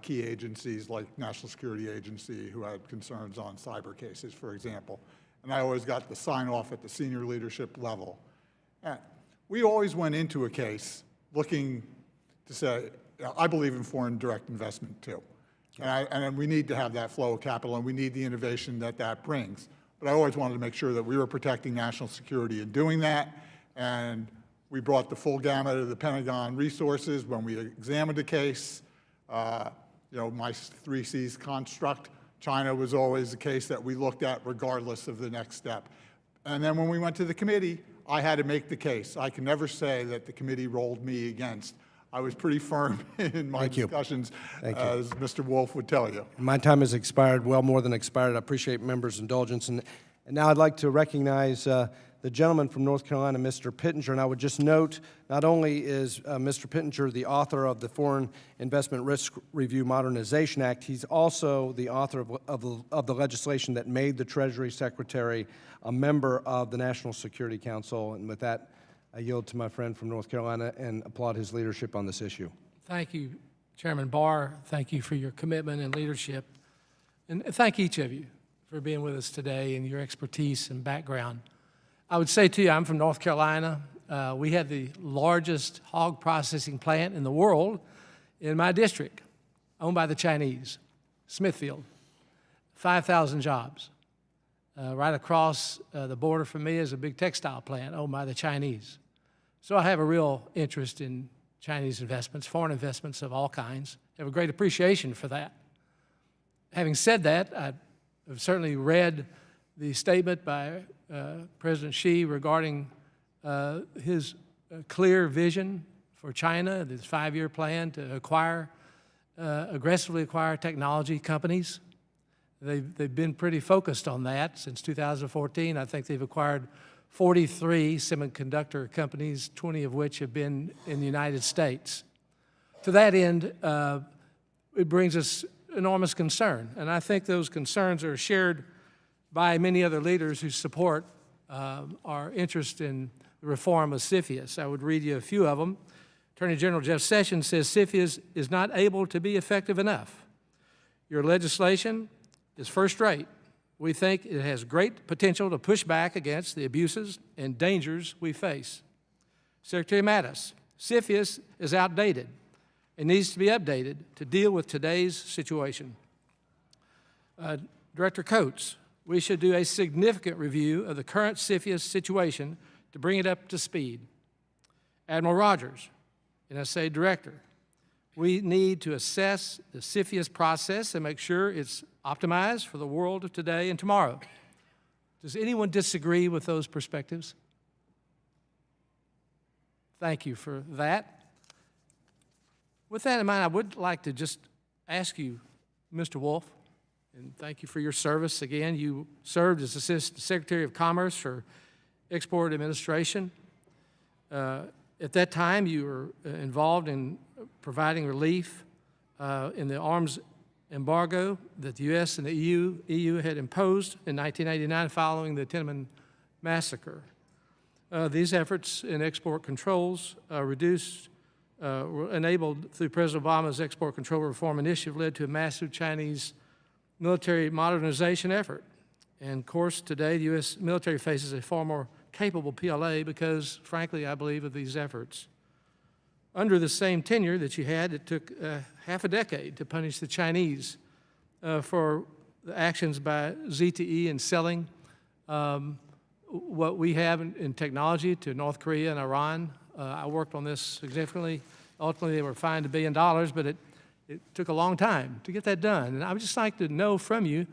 key agencies like National Security Agency, who had concerns on cyber cases, for example. And I always got the sign-off at the senior leadership level. And we always went into a case looking to say, I believe in foreign direct investment too. And we need to have that flow of capital, and we need the innovation that brings. But I always wanted to make sure that we were protecting national security in doing that. And we brought the full gamut of the Pentagon resources when we examined a case. My 3 C's construct, China was always the case that we looked at regardless of the next step. And then when we went to the committee, I had to make the case. I can never say that the committee rolled me against. I was pretty firm in my discussions, as Mr. Wolf would tell you. My time has expired, well more than expired. I appreciate members' indulgence. And now I'd like to recognize the gentleman from North Carolina, Mr. Pittenger. And I would just note, not only is Mr. Pittenger the author of the Foreign Investment Risk Review Modernization Act, he's also the author of the legislation that made the Treasury Secretary a member of the National Security Council. And with that, I yield to my friend from North Carolina and applaud his leadership on this issue. Thank you, Chairman Barr. Thank you for your commitment and leadership. And thank each of you for being with us today and your expertise and background. I would say to you, I'm from North Carolina. We have the largest hog processing plant in the world in my district, owned by the Chinese, Smithfield, 5,000 jobs. Right across the border from me is a big textile plant owned by the Chinese. So I have a real interest in Chinese investments, foreign investments of all kinds. I have a great appreciation for that. Having said that, I have certainly read the statement by President Xi regarding his clear vision for China, his 5-year plan to aggressively acquire technology companies. They've been pretty focused on that since 2014. I think they've acquired 43 semiconductor companies, 20 of which have been in the United States. To that end, it brings us enormous concern, and I think those concerns are shared by many other leaders who support our interest in the reform of CFIUS. I would read you a few of them. Attorney General Jeff Sessions says CFIUS is not able to be effective enough. Your legislation is first-rate. We think it has great potential to push back against the abuses and dangers we face. Secretary Mattis, CFIUS is outdated. It needs to be updated to deal with today's situation. Director Coates, we should do a significant review of the current CFIUS situation to bring it up to speed. Admiral Rogers, NSA Director, we need to assess the CFIUS process and make sure it's optimized for the world of today and tomorrow. Does anyone disagree with those perspectives? Thank you for that. With that in mind, I would like to just ask you, Mr. Wolf, and thank you for your service again. You served as Assistant Secretary of Commerce for Export Administration. At that time, you were involved in providing relief in the arms embargo that the U.S. and the EU had imposed in 1989 following the Tiananmen massacre. These efforts in export controls were enabled through President Obama's Export Control Reform Initiative, led to a massive Chinese military modernization effort. And of course, today, the U.S. military faces a far more capable PLA because, frankly, I believe of these efforts. Under the same tenure that you had, it took half a decade to punish the Chinese for the actions by ZTE in selling what we have in technology to North Korea and Iran. I worked on this significantly. Ultimately, they were fined $1 billion, but it took a long time to get that done. And I would just like to know from you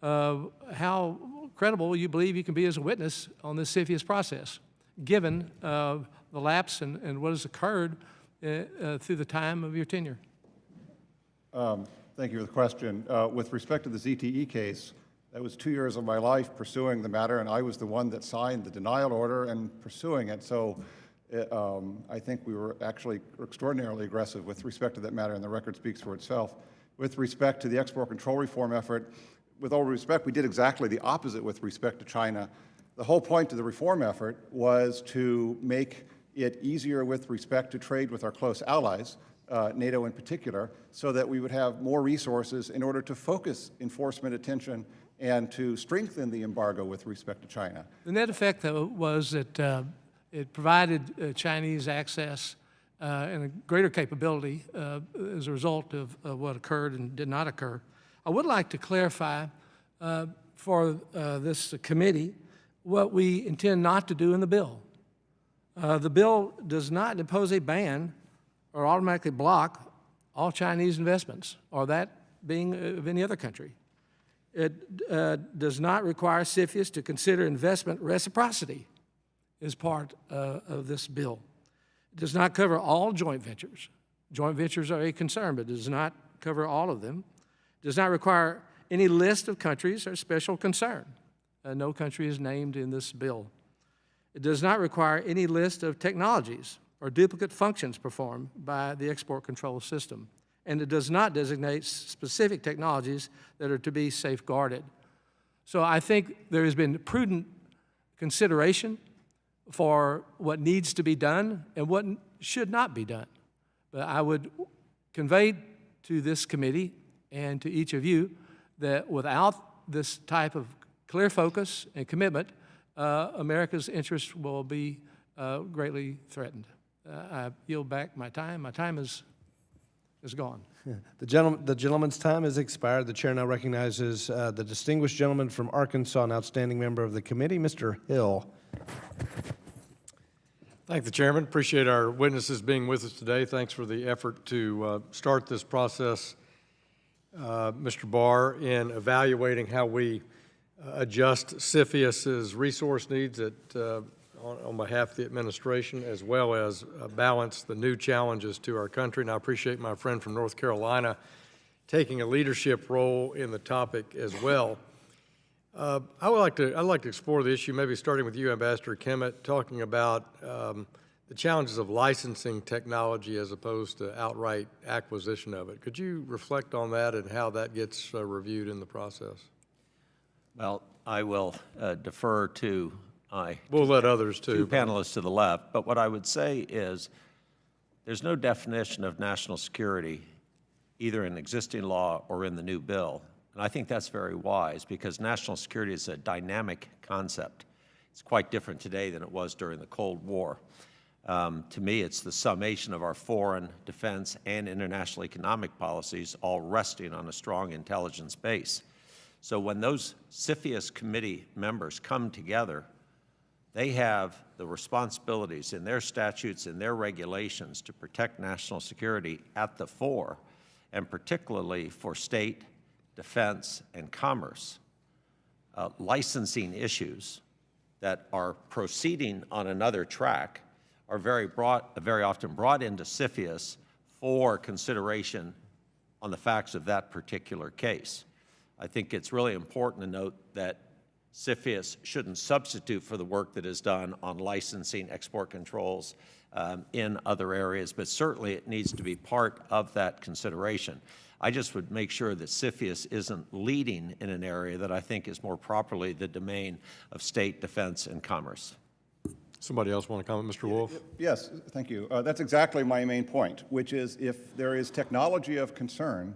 how credible you believe you can be as a witness on this CFIUS process, given the lapse and what has occurred through the time of your tenure. Thank you for the question. With respect to the ZTE case, that was 2 years of my life pursuing the matter, and I was the one that signed the denial order and pursuing it. So I think we were actually extraordinarily aggressive with respect to that matter, and the record speaks for itself. With respect to the export control reform effort, with all respect, we did exactly the opposite with respect to China. The whole point of the reform effort was to make it easier with respect to trade with our close allies, NATO in particular, so that we would have more resources in order to focus enforcement attention and to strengthen the embargo with respect to China. The net effect, though, was that it provided Chinese access and a greater capability as a result of what occurred and did not occur. I would like to clarify for this committee what we intend not to do in the bill. The bill does not impose a ban or automatically block all Chinese investments, or that being of any other country. It does not require CFIUS to consider investment reciprocity as part of this bill. It does not cover all joint ventures. Joint ventures are a concern, but it does not cover all of them. It does not require any list of countries or special concern. No country is named in this bill. It does not require any list of technologies or duplicate functions performed by the export control system. And it does not designate specific technologies that are to be safeguarded. So I think there has been prudent consideration for what needs to be done and what should not be done. But I would convey to this committee and to each of you that without this type of clear focus and commitment, America's interests will be greatly threatened. I yield back my time. My time is gone. The gentleman's time has expired. The chair now recognizes the distinguished gentleman from Arkansas, an outstanding member of the committee, Mr. Hill. Thank the chairman. Appreciate our witnesses being with us today. Thanks for the effort to start this process, Mr. Barr, in evaluating how we adjust CFIUS's resource needs on behalf of the administration, as well as balance the new challenges to our country. And I appreciate my friend from North Carolina taking a leadership role in the topic as well. I'd like to explore the issue, maybe starting with you, Ambassador Kemet, talking about the challenges of licensing technology as opposed to outright acquisition of it. Could you reflect on that and how that gets reviewed in the process? Well, I will defer to my We'll let others two too. panelists to the left, but what I would say is there's no definition of national security either in existing law or in the new bill. And I think that's very wise because national security is a dynamic concept. It's quite different today than it was during the Cold War. To me, it's the summation of our foreign, defense, and international economic policies all resting on a strong intelligence base. So when those CFIUS committee members come together, they have the responsibilities in their statutes and their regulations to protect national security at the fore, and particularly for state, defense, and commerce. Licensing issues that are proceeding on another track are very often brought into CFIUS for consideration on the facts of that particular case. I think it's really important to note that CFIUS shouldn't substitute for the work that is done on licensing, export controls in other areas, but certainly it needs to be part of that consideration. I just would make sure that CFIUS isn't leading in an area that I think is more properly the domain of state, defense, and commerce. Somebody else want to comment? Mr. Wolf? Yes, thank you. That's exactly my main point, which is if there is technology of concern,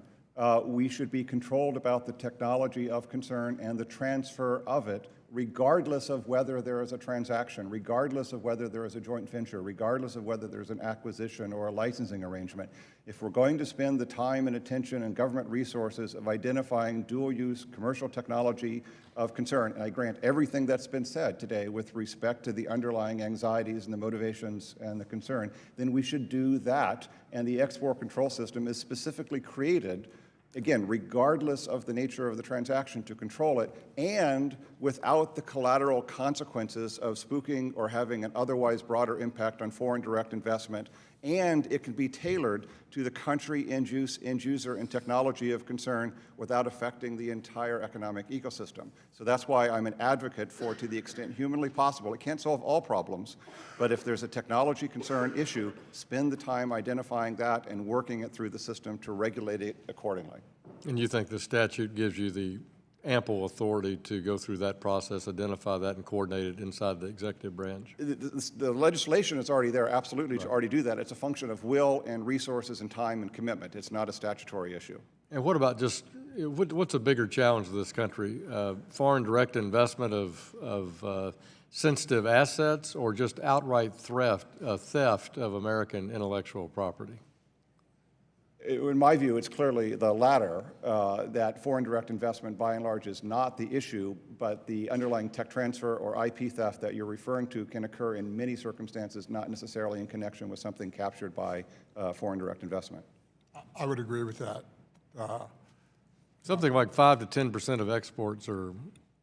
we should be controlled about the technology of concern and the transfer of it, regardless of whether there is a transaction, regardless of whether there is a joint venture, regardless of whether there's an acquisition or a licensing arrangement. If we're going to spend the time and attention and government resources of identifying dual-use commercial technology of concern, and I grant everything that's been said today with respect to the underlying anxieties and the motivations and the concern, then we should do that, and the export control system is specifically created, again, regardless of the nature of the transaction, to control it, and without the collateral consequences of spooking or having an otherwise broader impact on foreign direct investment, and it can be tailored to the country, end user, and technology of concern without affecting the entire economic ecosystem. So that's why I'm an advocate for, to the extent humanly possible, it can't solve all problems, but if there's a technology concern issue, spend the time identifying that and working it through the system to regulate it accordingly. And you think the statute gives you the ample authority to go through that process, identify that, and coordinate it inside the executive branch? The legislation is already there, absolutely, to already do that. It's a function of will and resources and time and commitment. It's not a statutory issue. And what about just, what's a bigger challenge to this country? Foreign direct investment of sensitive assets, or just outright theft of American intellectual property? In my view, it's clearly the latter, that foreign direct investment by and large is not the issue, but the underlying tech transfer or IP theft that you're referring to can occur in many circumstances, not necessarily in connection with something captured by foreign direct investment. I would agree with that. Something like 5 to 10% of exports or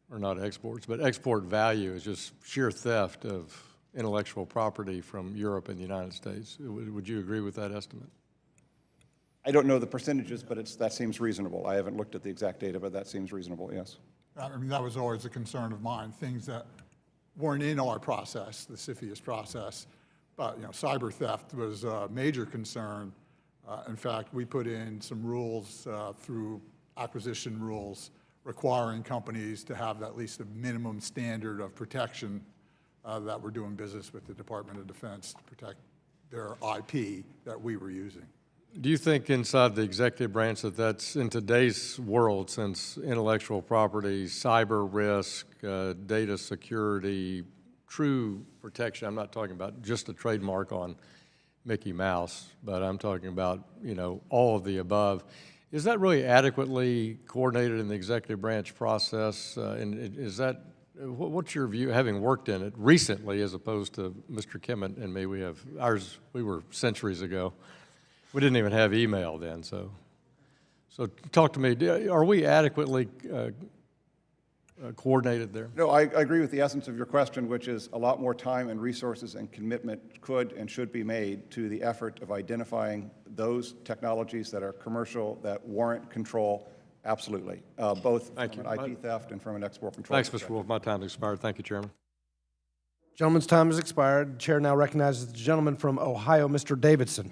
not exports, but export value is just sheer theft of intellectual property from Europe and the United States. Would you agree with that estimate? I don't know the percentages, but that seems reasonable. I haven't looked at the exact data, but that seems reasonable, yes. I mean, that was always a concern of mine, things that weren't in our process, the CFIUS process. But, cyber theft was a major concern. In fact, we put in some rules through acquisition rules requiring companies to have at least a minimum standard of protection that we're doing business with the Department of Defense to protect their IP that we were using. Do you think inside the executive branch that that's in today's world, since intellectual property, cyber risk, data security, true protection, I'm not talking about just a trademark on Mickey Mouse, but I'm talking about, all of the above. Is that really adequately coordinated in the executive branch process? And is that, what's your view, having worked in it recently as opposed to Mr. Kemet and me? We were centuries ago. We didn't even have email then, so talk to me. Are we adequately coordinated there? No, I agree with the essence of your question, which is a lot more time and resources and commitment could and should be made to the effort of identifying those technologies that are commercial, that warrant control, absolutely, both from an IP theft and from an export control. Thanks, Mr. Wolf. My time's expired. Thank you, Chairman. Gentleman's time has expired. The chair now recognizes the gentleman from Ohio, Mr. Davidson.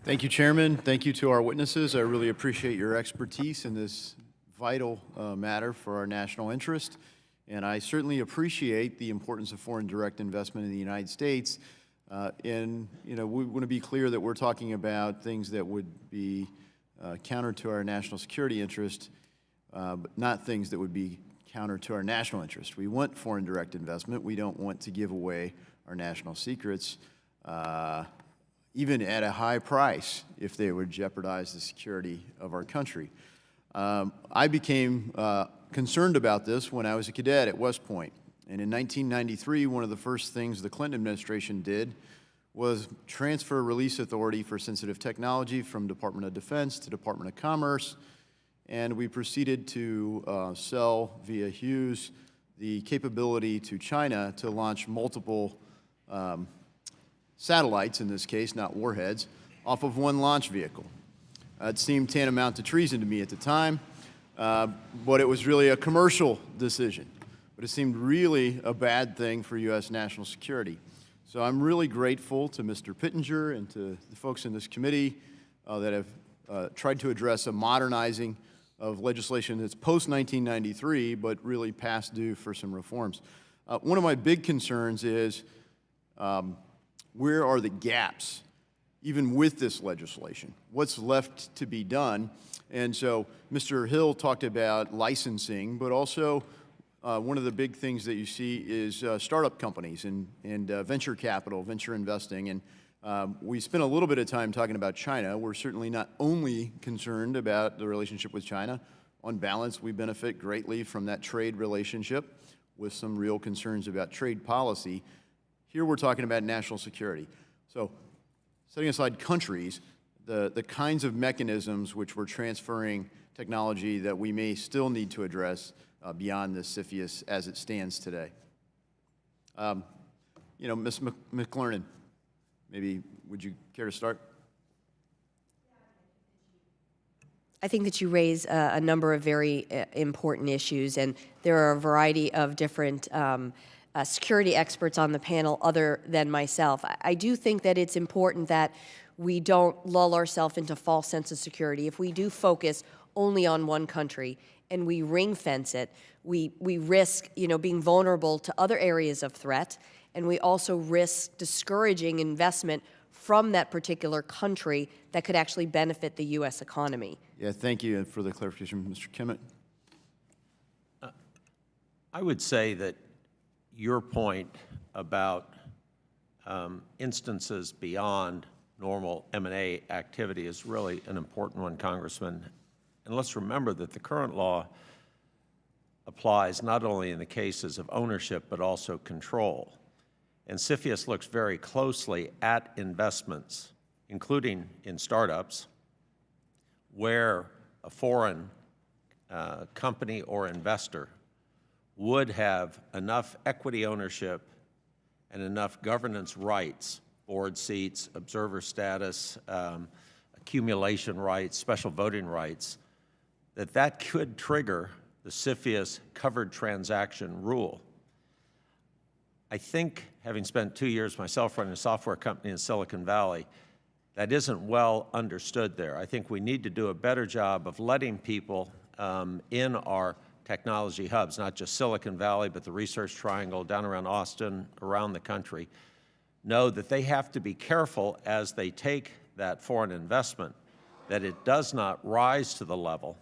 Thank you, Chairman. Thank you to our witnesses. I really appreciate your expertise in this vital matter for our national interest. And I certainly appreciate the importance of foreign direct investment in the United States. And, we want to be clear that we're talking about things that would be counter to our national security interest, but not things that would be counter to our national interest. We want foreign direct investment. We don't want to give away our national secrets, even at a high price, if they would jeopardize the security of our country. I became concerned about this when I was a cadet at West Point. And in 1993, one of the first things the Clinton administration did was transfer release authority for sensitive technology from Department of Defense to Department of Commerce. And we proceeded to sell via CFIUS the capability to China to launch multiple satellites, in this case, not warheads, off of one launch vehicle. It seemed tantamount to treason to me at the time, but it was really a commercial decision. But it seemed really a bad thing for U.S. national security. So I'm really grateful to Mr. Pittenger and to the folks in this committee that have tried to address a modernizing of legislation that's post-1993, but really past due for some reforms. One of my big concerns is where are the gaps, even with this legislation? What's left to be done? And so Mr. Hill talked about licensing, but also one of the big things that you see is startup companies and venture capital, venture investing. And we spent a little bit of time talking about China. We're certainly not only concerned about the relationship with China. On balance, we benefit greatly from that trade relationship with some real concerns about trade policy. Here we're talking about national security. So setting aside countries, the kinds of mechanisms which we're transferring technology that we may still need to address beyond the CFIUS as it stands today. Ms. McLernan, maybe would you care to start? I think that you raise a number of very important issues, and there are a variety of different security experts on the panel other than myself. I do think that it's important that we don't lull ourselves into false sense of security. If we do focus only on one country and we ring fence it, we risk being vulnerable to other areas of threat, and we also risk discouraging investment from that particular country that could actually benefit the U.S. economy. Yeah, thank you for the clarification, Mr. Kimmett. I would say that your point about instances beyond normal M&A activity is really an important one, Congressman. And let's remember that the current law applies not only in the cases of ownership, but also control. And CFIUS looks very closely at investments, including in startups, where a foreign company or investor would have enough equity ownership and enough governance rights, board seats, observer status, accumulation rights, special voting rights, that could trigger the CFIUS covered transaction rule. I think, having spent 2 years myself running a software company in Silicon Valley, that isn't well understood there. I think we need to do a better job of letting people in our technology hubs, not just Silicon Valley, but the Research Triangle, down around Austin, around the country, know that they have to be careful as they take that foreign investment, that it does not rise to the level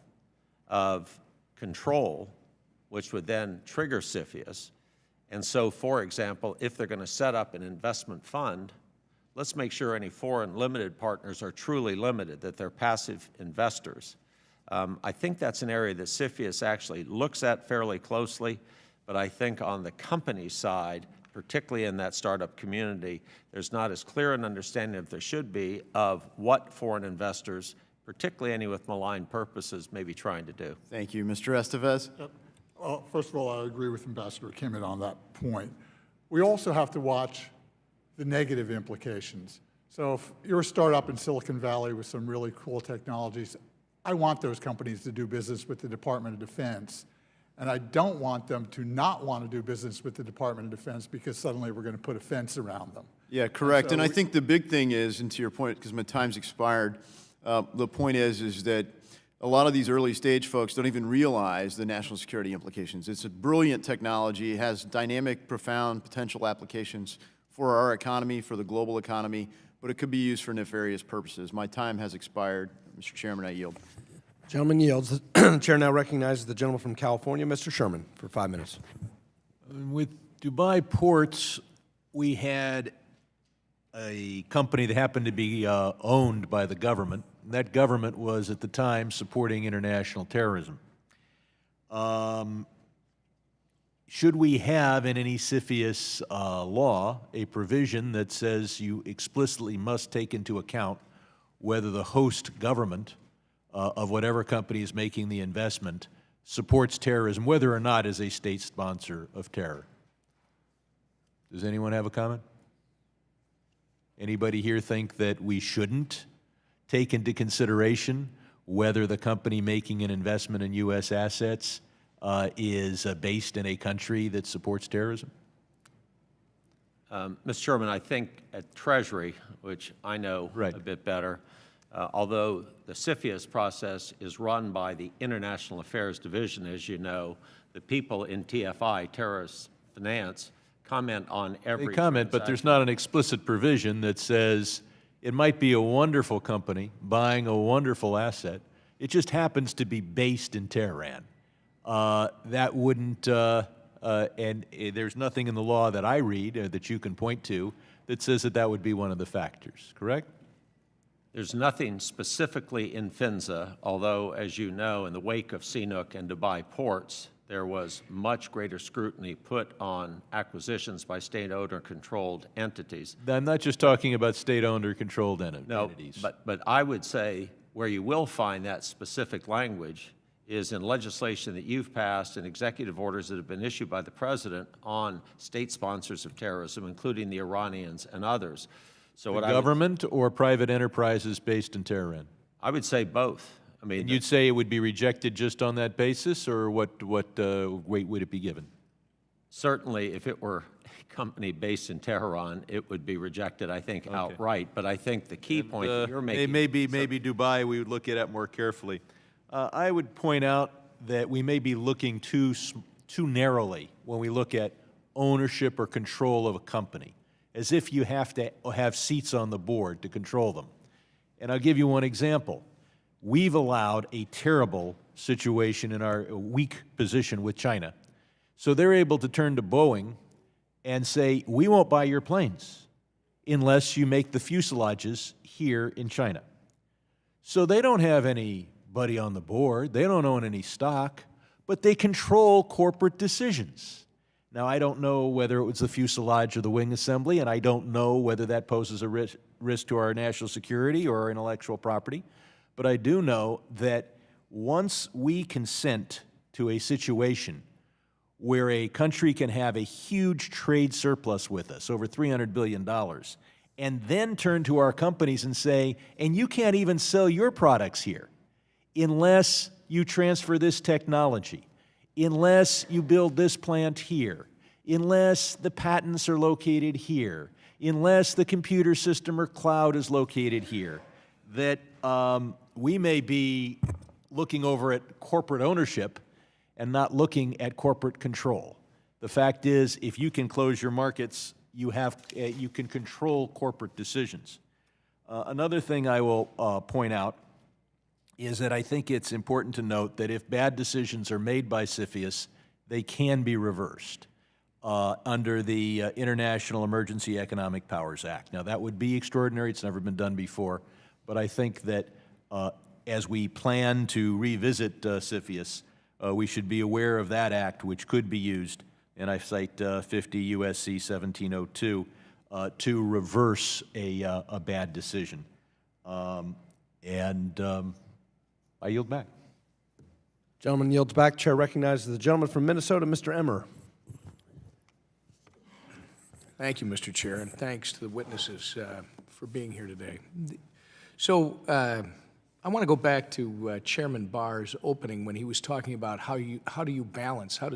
of control, which would then trigger CFIUS. And so, for example, if they're going to set up an investment fund, let's make sure any foreign limited partners are truly limited, that they're passive investors. I think that's an area that CFIUS actually looks at fairly closely, but I think on the company side, particularly in that startup community, there's not as clear an understanding as there should be of what foreign investors, particularly any with malign purposes, may be trying to do. Thank you. Mr. Estevez? Well, first of all, I agree with Ambassador Kimmett on that point. We also have to watch the negative implications. So if you're a startup in Silicon Valley with some really cool technologies, I want those companies to do business with the Department of Defense. And I don't want them to not want to do business with the Department of Defense because suddenly we're going to put a fence around them. Yeah, correct. so And I we- think the big thing is, and to your point, because my time's expired, the point is that a lot of these early stage folks don't even realize the national security implications. It's a brilliant technology. It has dynamic, profound potential applications for our economy, for the global economy, but it could be used for nefarious purposes. My time has expired. Mr. Chairman, I yield. Gentleman yields. The chair now recognizes the gentleman from California, Mr. Sherman, for 5 minutes. With Dubai Ports, we had a company that happened to be owned by the government. That government was, at the time, supporting international terrorism. Should we have in any CFIUS law a provision that says you explicitly must take into account whether the host government of whatever company is making the investment supports terrorism, whether or not is a state sponsor of terror? Does anyone have a comment? Anybody here think that we shouldn't take into consideration whether the company making an investment in U.S. assets is based in a country that supports terrorism? Mr. Chairman, I think at Treasury, which I know Right. a bit better, although the CFIUS process is run by the International Affairs Division, as you know, the people in TFI, Terrorist Finance, comment on every They comment, but there's not an explicit provision that says it might be a wonderful company buying a wonderful asset. It just happens to be based in Tehran. That wouldn't, and there's nothing in the law that I read that you can point to that says that that would be one of the factors, correct? There's nothing specifically in FINZA, although, as you know, in the wake of CNOOC and Dubai Ports, there was much greater scrutiny put on acquisitions by state-owned or controlled entities. I'm not just talking about state-owned or controlled No, entities. but I would say where you will find that specific language is in legislation that you've passed and executive orders that have been issued by the President on state sponsors of terrorism, including the Iranians and others. So what Government or private enterprises based in Tehran? I would say both. I mean, And you'd say it would be rejected just on that basis, or what weight would it be given? certainly if it were a company based in Tehran, it would be rejected, I think, outright. But I think the key point that you're making... Maybe Dubai, we would look at it more carefully. I would point out that we may be looking too narrowly when we look at ownership or control of a company, as if you have to have seats on the board to control them. And I'll give you one example. We've allowed a terrible situation in our weak position with China. So they're able to turn to Boeing and say, we won't buy your planes unless you make the fuselages here in China. So they don't have anybody on the board, they don't own any stock, but they control corporate decisions. Now, I don't know whether it was the fuselage or the wing assembly, and I don't know whether that poses a risk to our national security or our intellectual property, but I do know that once we consent to a situation where a country can have a huge trade surplus with us, over $300 billion, and then turn to our companies and say, and you can't even sell your products here unless you transfer this technology, unless you build this plant here, unless the patents are located here, unless the computer system or cloud is located here, that we may be looking over at corporate ownership and not looking at corporate control. The fact is, if you can close your markets, you can control corporate decisions. Another thing I will point out is that I think it's important to note that if bad decisions are made by CFIUS, they can be reversed under the International Emergency Economic Powers Act. Now, that would be extraordinary. It's never been done before. But I think that as we plan to revisit CFIUS, we should be aware of that act, which could be used, and I cite 50 U.S.C. 1702, to reverse a bad decision. I yield back. Gentleman yields back. Chair recognizes the gentleman from Minnesota, Mr. Emmer. Thank you, Mr. Chair, and thanks to the witnesses for being here today. So I want to go back to Chairman Barr's opening when he was talking about how does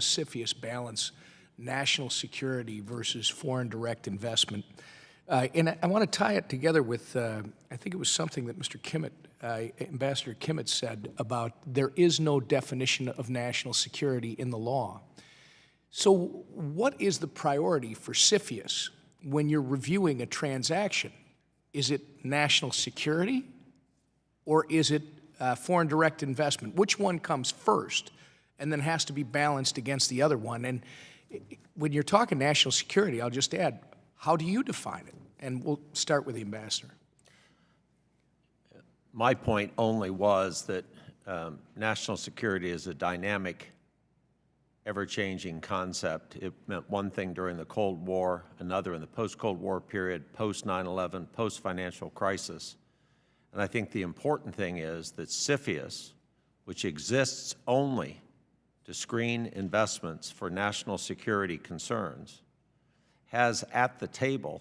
CFIUS balance national security versus foreign direct investment. And I want to tie it together with, I think it was something that Mr. Kimmett, Ambassador Kimmett said about there is no definition of national security in the law. So what is the priority for CFIUS when you're reviewing a transaction? Is it national security or is it foreign direct investment? Which one comes first and then has to be balanced against the other one? And when you're talking national security, I'll just add, how do you define it? And we'll start with the ambassador. My point only was that national security is a dynamic, ever-changing concept. It meant one thing during the Cold War, another in the post-Cold War period, post-9/11, post-financial crisis. And I think the important thing is that CFIUS, which exists only to screen investments for national security concerns, has at the table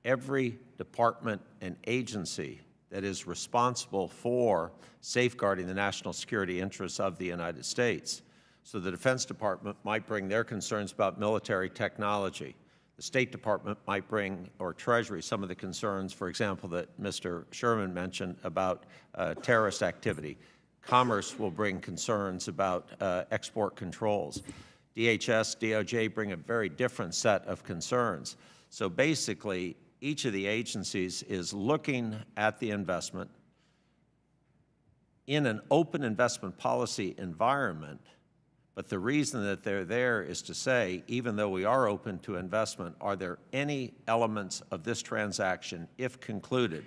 every department and agency that is responsible for safeguarding the national security interests of the United States. So the Defense Department might bring their concerns about military technology. The State Department might bring, or Treasury, some of the concerns, for example, that Mr. Sherman mentioned about terrorist activity. Commerce will bring concerns about export controls. DHS, DOJ bring a very different set of concerns. So basically, each of the agencies is looking at the investment in an open investment policy environment, but the reason that they're there is to say, even though we are open to investment, are there any elements of this transaction, if concluded,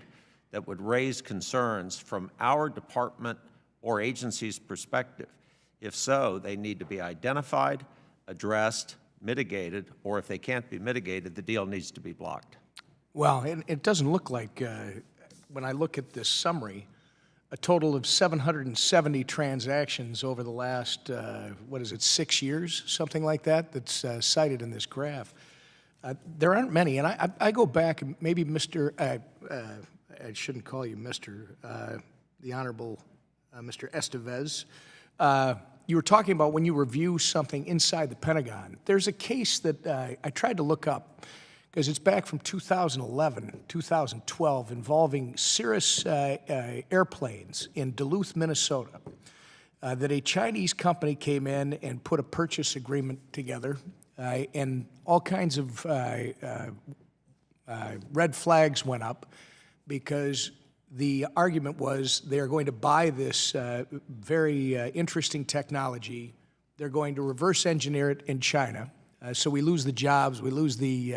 that would raise concerns from our department or agency's perspective? If so, they need to be identified, addressed, mitigated, or if they can't be mitigated, the deal needs to be blocked. Well, it doesn't look like, when I look at this summary, a total of 770 transactions over the last, 6 years, something like that, that's cited in this graph. There aren't many, and I go back, and maybe Mr., I shouldn't call you Mr., the Honorable Mr. Estevez, you were talking about when you review something inside the Pentagon. There's a case that I tried to look up, because it's back from 2011, 2012, involving Cirrus airplanes in Duluth, Minnesota, that a Chinese company came in and put a purchase agreement together, and all kinds of red flags went up because the argument was they're going to buy this very interesting technology. They're going to reverse engineer it in China. So we lose the jobs, we lose the,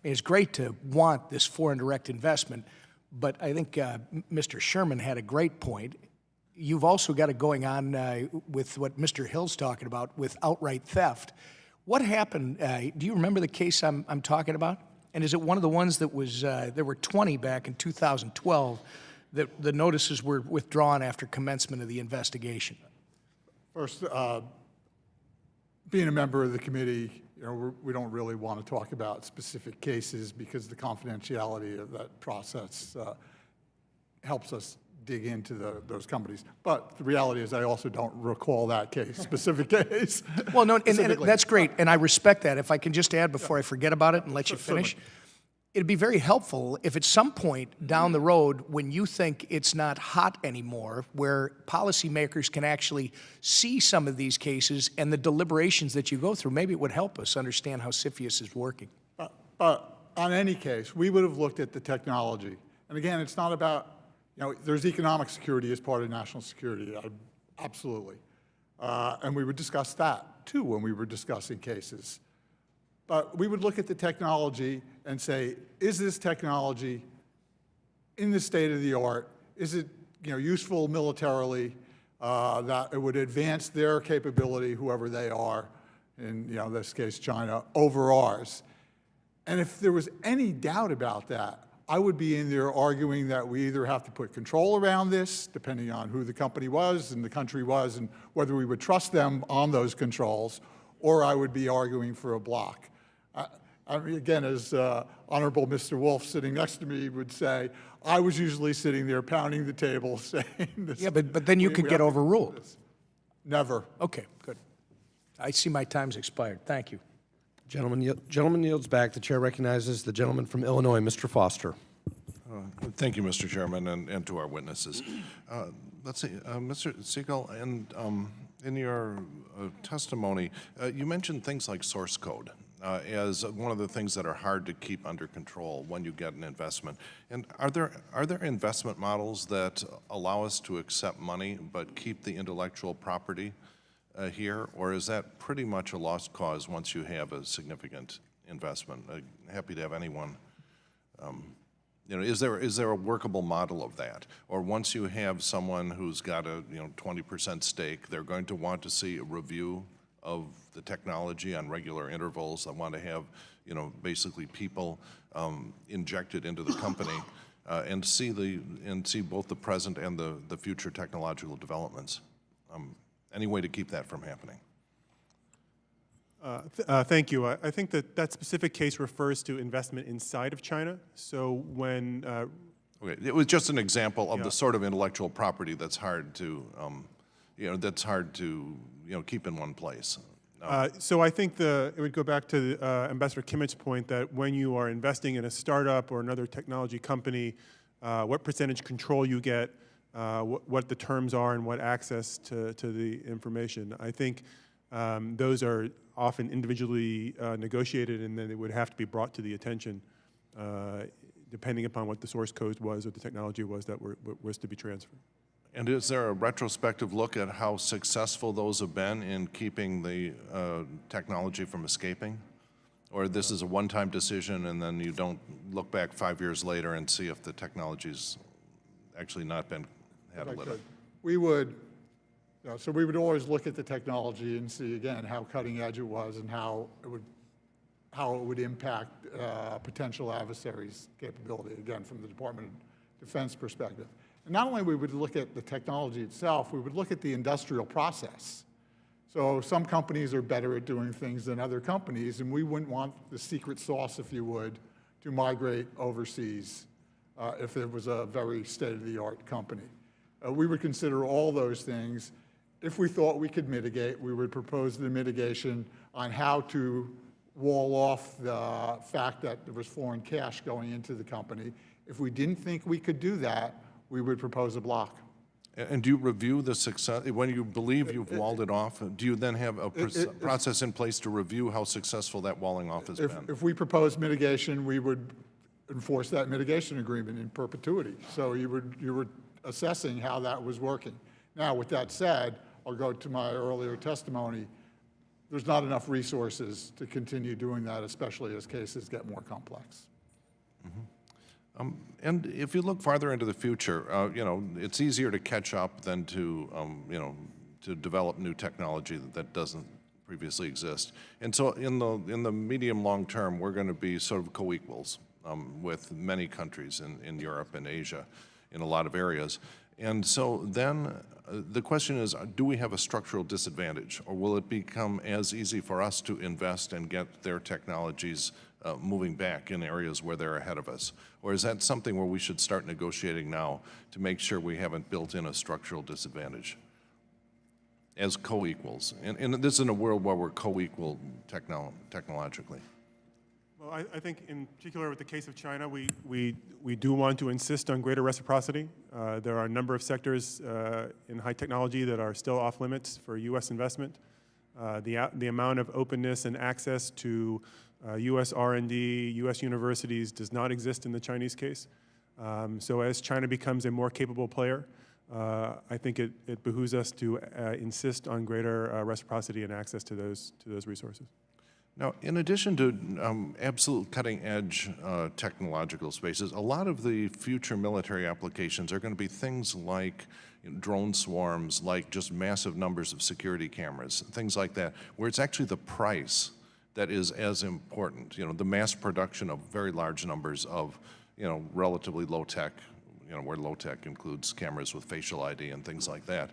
it's great to want this foreign direct investment, but I think Mr. Sherman had a great point. You've also got it going on with what Mr. Hill's talking about with outright theft. What happened, do you remember the case I'm talking about? And is it one of the ones that was, there were 20 back in 2012 that the notices were withdrawn after commencement of the investigation? First, being a member of the committee, we don't really want to talk about specific cases because the confidentiality of that process helps us dig into those companies. But the reality is I also don't recall that case, specific case. Well, no, and that's great, and I respect that. If I can just add before I forget about it and let you finish. It'd be very helpful if at some point down the road when you think it's not hot anymore, where policymakers can actually see some of these cases and the deliberations that you go through, maybe it would help us understand how CFIUS is working. But on any case, we would have looked at the technology. And again, it's not about, there's economic security as part of national security, absolutely. And we would discuss that too when we were discussing cases. But we would look at the technology and say, is this technology in the state of the art? Is it useful militarily, that it would advance their capability, whoever they are, in this case China, over ours? And if there was any doubt about that, I would be in there arguing that we either have to put control around this, depending on who the company was and the country was, and whether we would trust them on those controls, or I would be arguing for a block. I mean, again, as Honorable Mr. Wolf sitting next to me would say, I was usually sitting there pounding the table saying this. Yeah, but then you could get overruled. Never. Okay, good. I see my time's expired. Thank you. Gentleman yields back. The chair recognizes the gentleman from Illinois, Mr. Foster. Thank you, Mr. Chairman, and to our witnesses. Let's see, Mr. Siegel, and in your testimony, you mentioned things like source code as one of the things that are hard to keep under control when you get an investment. And are there investment models that allow us to accept money but keep the intellectual property here, or is that pretty much a lost cause once you have a significant investment? Happy to have anyone. Is there a workable model of that? Or once you have someone who's got a 20% stake, they're going to want to see a review of the technology on regular intervals. They want to have basically people injected into the company and see both the present and the future technological developments. Any way to keep that from happening? Thank you. I think that specific case refers to investment inside of China. So when okay, it was just an example of the sort of intellectual property that's hard to, keep in one place. So I think it would go back to Ambassador Kimmitt's point that when you are investing in a startup or another technology company, what percentage control you get, what the terms are, and what access to the information. I think those are often individually negotiated, and then it would have to be brought to the attention depending upon what the source code was or the technology was that was to be transferred. And is there a retrospective look at how successful those have been in keeping the technology from escaping? Or this is a one-time decision and then you don't look back 5 years later and see if the technology's actually not been had a limit? We would, so we would always look at the technology and see, again, how cutting edge it was and how it would impact potential adversaries' capability, again, from the Department of Defense perspective. And not only we would look at the technology itself, we would look at the industrial process. So some companies are better at doing things than other companies, and we wouldn't want the secret sauce, if you would, to migrate overseas if it was a very state-of-the-art company. We would consider all those things. If we thought we could mitigate, we would propose the mitigation on how to wall off the fact that there was foreign cash going into the company. If we didn't think we could do that, we would propose a block. And do you review the success, when you believe you've walled it off, do you then have a process in place to review how successful that walling off has been? If we propose mitigation, we would enforce that mitigation agreement in perpetuity. So you were assessing how that was working. Now, with that said, I'll go to my earlier testimony. There's not enough resources to continue doing that, especially as cases get more complex. Mm-hmm. And if you look farther into the future, it's easier to catch up than to, to develop new technology that doesn't previously exist. And so in the medium long term, we're going to be sort of co-equals with many countries in Europe and Asia in a lot of areas. And so then the question is, do we have a structural disadvantage, or will it become as easy for us to invest and get their technologies moving back in areas where they're ahead of us? Or is that something where we should start negotiating now to make sure we haven't built in a structural disadvantage as co-equals? And this is in a world where we're co-equal technologically. Well, I think in particular with the case of China, we do want to insist on greater reciprocity. There are a number of sectors in high technology that are still off limits for U.S. investment. The amount of openness and access to U.S. R&D, U.S. universities does not exist in the Chinese case. So as China becomes a more capable player, I think it behooves us to insist on greater reciprocity and access to those resources. Now, in addition to absolute cutting-edge technological spaces, a lot of the future military applications are going to be things like drone swarms, like just massive numbers of security cameras, things like that, where it's actually the price that is as important. The mass production of very large numbers of, relatively low-tech, where low-tech includes cameras with facial ID and things like that.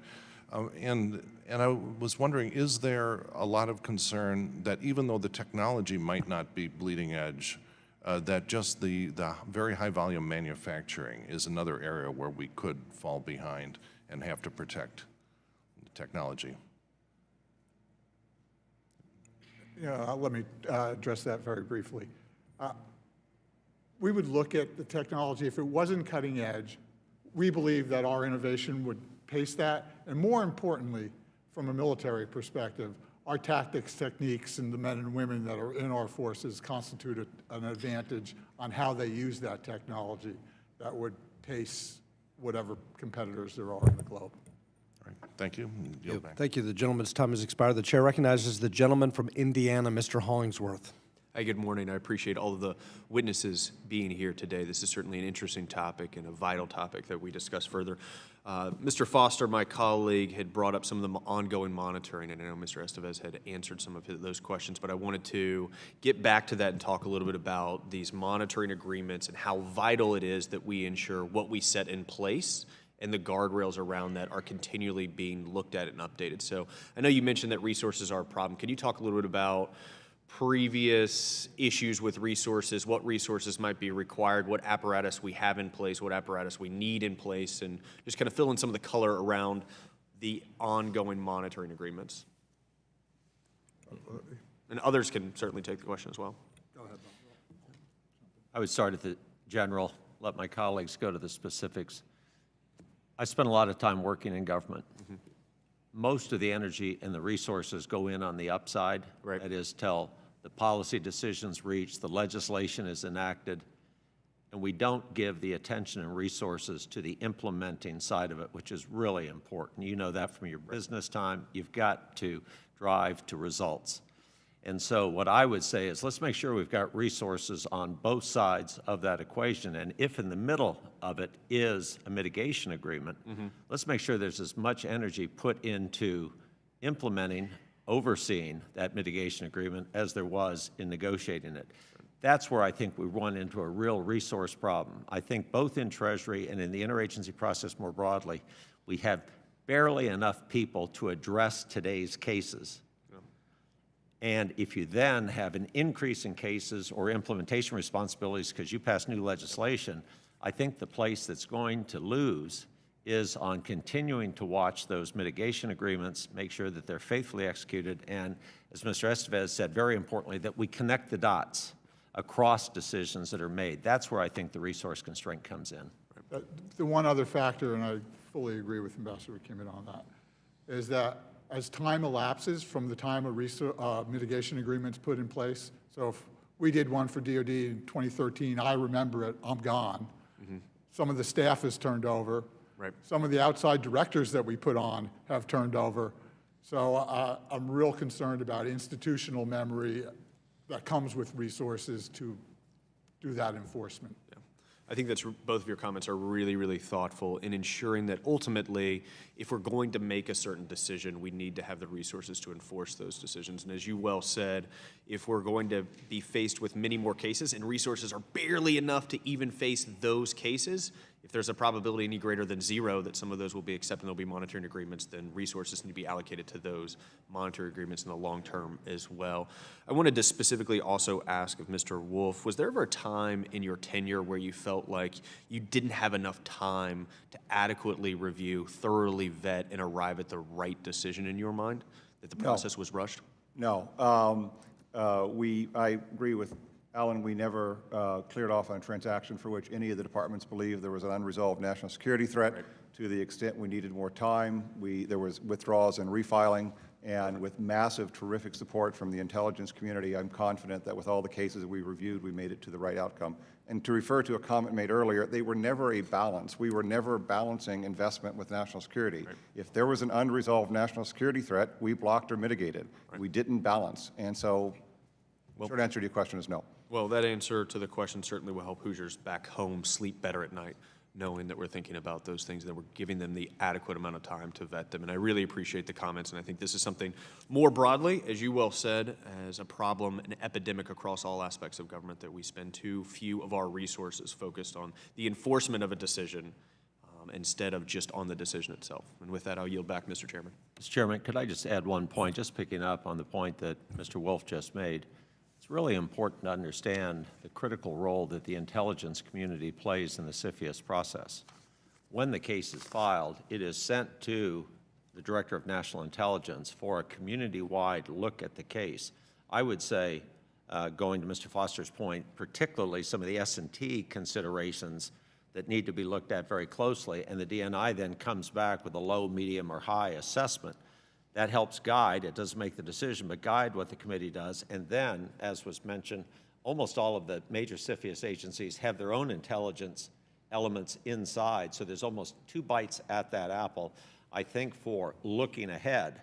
And I was wondering, is there a lot of concern that even though the technology might not be bleeding edge, that just the very high volume manufacturing is another area where we could fall behind and have to protect the technology? Yeah, let me address that very briefly. We would look at the technology, if it wasn't cutting edge, we believe that our innovation would pace that, and more importantly, from a military perspective, our tactics, techniques, and the men and women that are in our forces constitute an advantage on how they use that technology that would pace whatever competitors there are in the globe. All right, thank you. Yield back. Thank you. The gentleman's time has expired. The chair recognizes the gentleman from Indiana, Mr. Hollingsworth. Hi, good morning. I appreciate all of the witnesses being here today. This is certainly an interesting topic and a vital topic that we discuss further. Mr. Foster, my colleague, had brought up some of the ongoing monitoring, and I know Mr. Estevez had answered some of those questions, but I wanted to get back to that and talk a little bit about these monitoring agreements and how vital it is that we ensure what we set in place and the guardrails around that are continually being looked at and updated. So I know you mentioned that resources are a problem. Can you talk a little bit about previous issues with resources, what resources might be required, what apparatus we have in place, what apparatus we need in place, and just kind of fill in some of the color around the ongoing monitoring agreements? And others can certainly take the question as well. Go ahead. I would start at the general, let my colleagues go to the specifics. I spent a lot of time working in government. Most of the energy and the resources go in on the upside. Right. That is, till the policy decisions reach, the legislation is enacted, and we don't give the attention and resources to the implementing side of it, which is really important. You know that from your business time. You've got to drive to results. And so what I would say is let's make sure we've got resources on both sides of that equation. And if in the middle of it is a mitigation agreement, let's make sure there's as much energy put into implementing, overseeing that mitigation agreement as there was in negotiating it. That's where I think we run into a real resource problem. I think both in Treasury and in the interagency process more broadly, we have barely enough people to address today's cases. And if you then have an increase in cases or implementation responsibilities because you pass new legislation, I think the place that's going to lose is on continuing to watch those mitigation agreements, make sure that they're faithfully executed, and as Mr. Estevez said, very importantly, that we connect the dots across decisions that are made. That's where I think the resource constraint comes in. The one other factor, and I fully agree with Ambassador Kimmett on that, is that as time elapses from the time a mitigation agreement's put in place, so if we did one for DOD in 2013, I remember it, I'm gone. Some of the staff has turned over. Right. Some of the outside directors that we put on have turned over. So I'm real concerned about institutional memory that comes with resources to do that enforcement. I think that's both of your comments are really, really thoughtful in ensuring that ultimately, if we're going to make a certain decision, we need to have the resources to enforce those decisions. And as you well said, if we're going to be faced with many more cases and resources are barely enough to even face those cases, if there's a probability any greater than zero that some of those will be accepted and there'll be monitoring agreements, then resources need to be allocated to those monitoring agreements in the long term as well. I wanted to specifically also ask of Mr. Wolf, was there ever a time in your tenure where you felt like you didn't have enough time to adequately review, thoroughly vet, and arrive at the right decision in your mind? That the process was rushed? No. I agree with Alan, we never cleared off on a transaction for which any of the departments believed there was an unresolved national security threat. Right. To the extent we needed more time, there was withdrawals and refiling, and with massive, terrific support from the intelligence community, I'm confident that with all the cases we reviewed, we made it to the right outcome. And to refer to a comment made earlier, they were never a balance. We were never balancing investment with national security. Right. If there was an unresolved national security threat, we blocked or mitigated. Right. We didn't balance. And so, short answer to your question is no. Well, that answer to the question certainly will help Hoosiers back home sleep better at night, knowing that we're thinking about those things and that we're giving them the adequate amount of time to vet them. And I really appreciate the comments, and I think this is something more broadly, as you well said, as a problem, an epidemic across all aspects of government, that we spend too few of our resources focused on the enforcement of a decision instead of just on the decision itself. And with that, I'll yield back, Mr. Chairman. Mr. Chairman, could I just add one point, just picking up on the point that Mr. Wolf just made? It's really important to understand the critical role that the intelligence community plays in the CFIUS process. When the case is filed, it is sent to the Director of National Intelligence for a community-wide look at the case. I would say, going to Mr. Foster's point, particularly some of the S&T considerations that need to be looked at very closely, and the DNI then comes back with a low, medium, or high assessment. That helps guide, it doesn't make the decision, but guide what the committee does. And then, as was mentioned, almost all of the major CFIUS agencies have their own intelligence elements inside, so there's almost 2 bites at that apple. I think for looking ahead,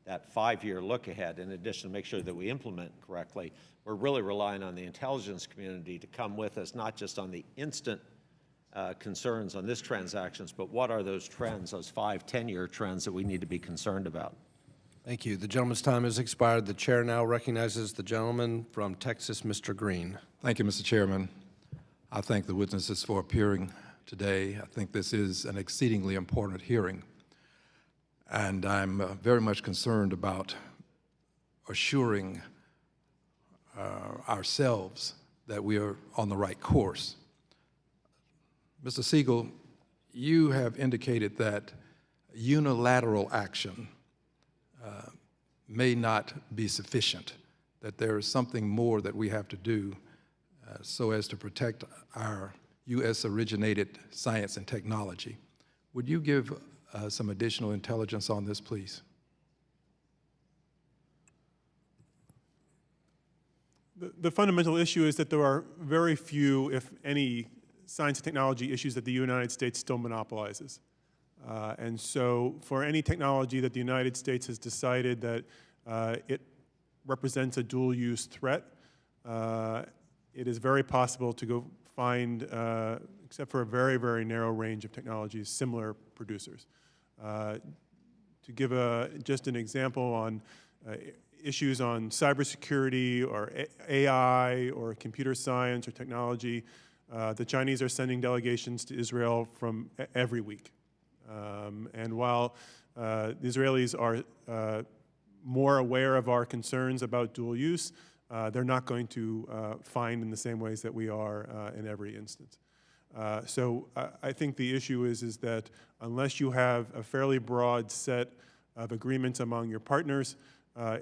that 5-year look ahead, in addition to make sure that we implement correctly, we're really relying on the intelligence community to come with us, not just on the instant concerns on this transactions, but what are those trends, those 5, 10-year trends that we need to be concerned about? Thank you. The gentleman's time has expired. The chair now recognizes the gentleman from Texas, Mr. Green. Thank you, Mr. Chairman. I thank the witnesses for appearing today. I think this is an exceedingly important hearing, and I'm very much concerned about assuring ourselves that we are on the right course. Mr. Siegel, you have indicated that unilateral action may not be sufficient, that there is something more that we have to do so as to protect our U.S.-originated science and technology. Would you give some additional intelligence on this, please? The fundamental issue is that there are very few, if any, science and technology issues that the United States still monopolizes. And so for any technology that the United States has decided that it represents a dual-use threat, it is very possible to go find, except for a very, very narrow range of technologies, similar producers. To give just an example on issues on cybersecurity or AI or computer science or technology, the Chinese are sending delegations to Israel from every week. And while the Israelis are more aware of our concerns about dual use, they're not going to find in the same ways that we are in every instance. So I think the issue is that unless you have a fairly broad set of agreements among your partners,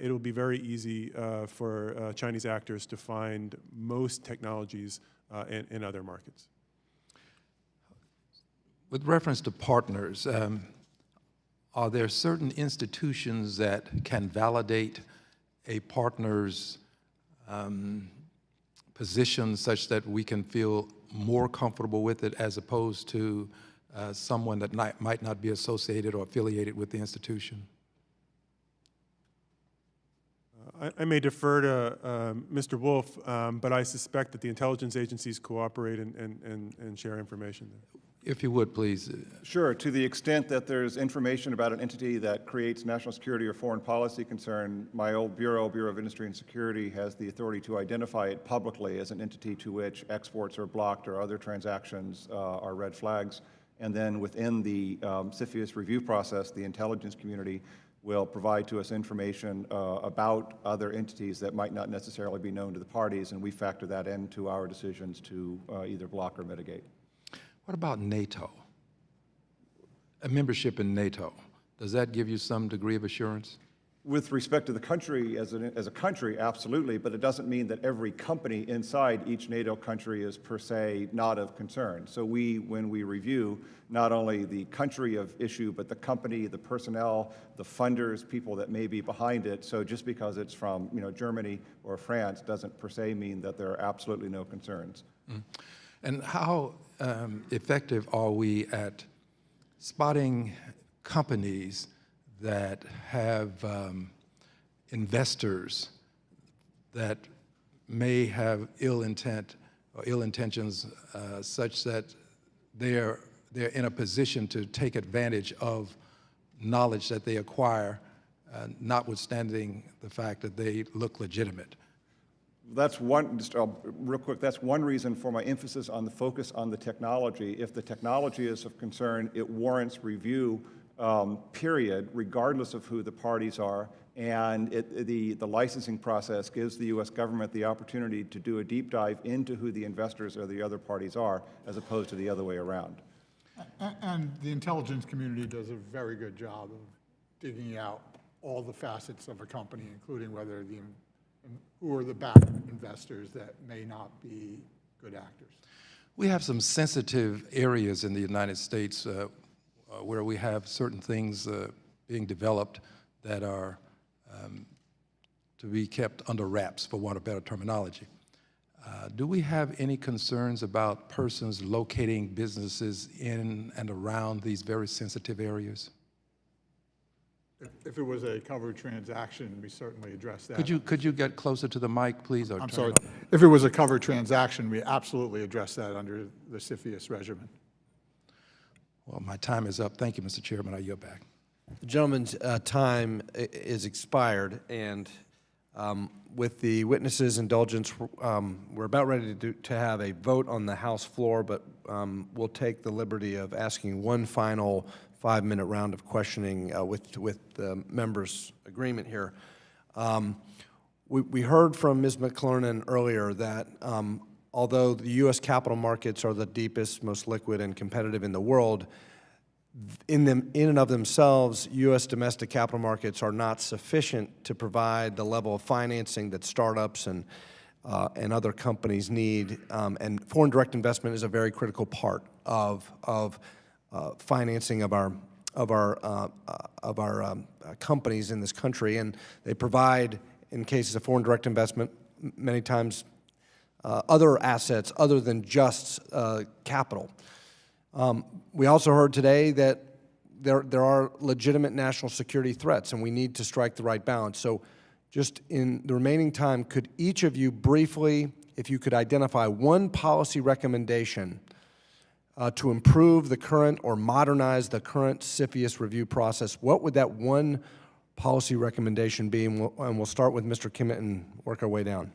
it'll be very easy for Chinese actors to find most technologies in other markets. With reference to partners, are there certain institutions that can validate a partner's position such that we can feel more comfortable with it as opposed to someone that might not be associated or affiliated with the institution? I may defer to Mr. Wolf, but I suspect that the intelligence agencies cooperate and share information there. If you would, please. Sure. To the extent that there's information about an entity that creates national security or foreign policy concern, my old Bureau of Industry and Security, has the authority to identify it publicly as an entity to which exports are blocked or other transactions are red flags. And then within the CFIUS review process, the intelligence community will provide to us information about other entities that might not necessarily be known to the parties, and we factor that into our decisions to either block or mitigate. What about NATO? A membership in NATO, does that give you some degree of assurance? With respect to the country, as a country, absolutely, but it doesn't mean that every company inside each NATO country is per se not of concern. So when we review not only the country of issue, but the company, the personnel, the funders, people that may be behind it. So just because it's from Germany or France doesn't per se mean that there are absolutely no concerns. Mm. And how effective are we at spotting companies that have investors that may have ill intent or ill intentions such that they're in a position to take advantage of knowledge that they acquire, notwithstanding the fact that they look legitimate? That's one, just real quick, that's one reason for my emphasis on the focus on the technology. If the technology is of concern, it warrants review, period, regardless of who the parties are. And the licensing process gives the U.S. government the opportunity to do a deep dive into who the investors or the other parties are, as opposed to the other way around. And the intelligence community does a very good job of digging out all the facets of a company, including whether who are the back investors that may not be good actors. We have some sensitive areas in the United States where we have certain things being developed that are to be kept under wraps, for want of better terminology. Do we have any concerns about persons locating businesses in and around these very sensitive areas? If it was a covered transaction, we certainly address that. Could you get closer to the mic, please? I'm sorry. If it was a covered transaction, we absolutely address that under the CFIUS regimen. Well, my time is up. Thank you, Mr. Chairman. I yield back. The gentleman's time is expired, and with the witnesses' indulgence, we're about ready to have a vote on the House floor, but we'll take the liberty of asking one final 5-minute round of questioning with the members' agreement here. We heard from Ms. McClernand earlier that although the U.S. capital markets are the deepest, most liquid, and competitive in the world, in and of themselves, U.S. domestic capital markets are not sufficient to provide the level of financing that startups and other companies need. And foreign direct investment is a very critical part of financing of our companies in this country, and they provide, in cases of foreign direct investment, many times other assets other than just capital. We also heard today that there are legitimate national security threats, and we need to strike the right balance. So just in the remaining time, could each of you briefly, if you could identify one policy recommendation to improve the current or modernize the current CFIUS review process, what would that one policy recommendation be? And we'll start with Mr. Kimmett and work our way down.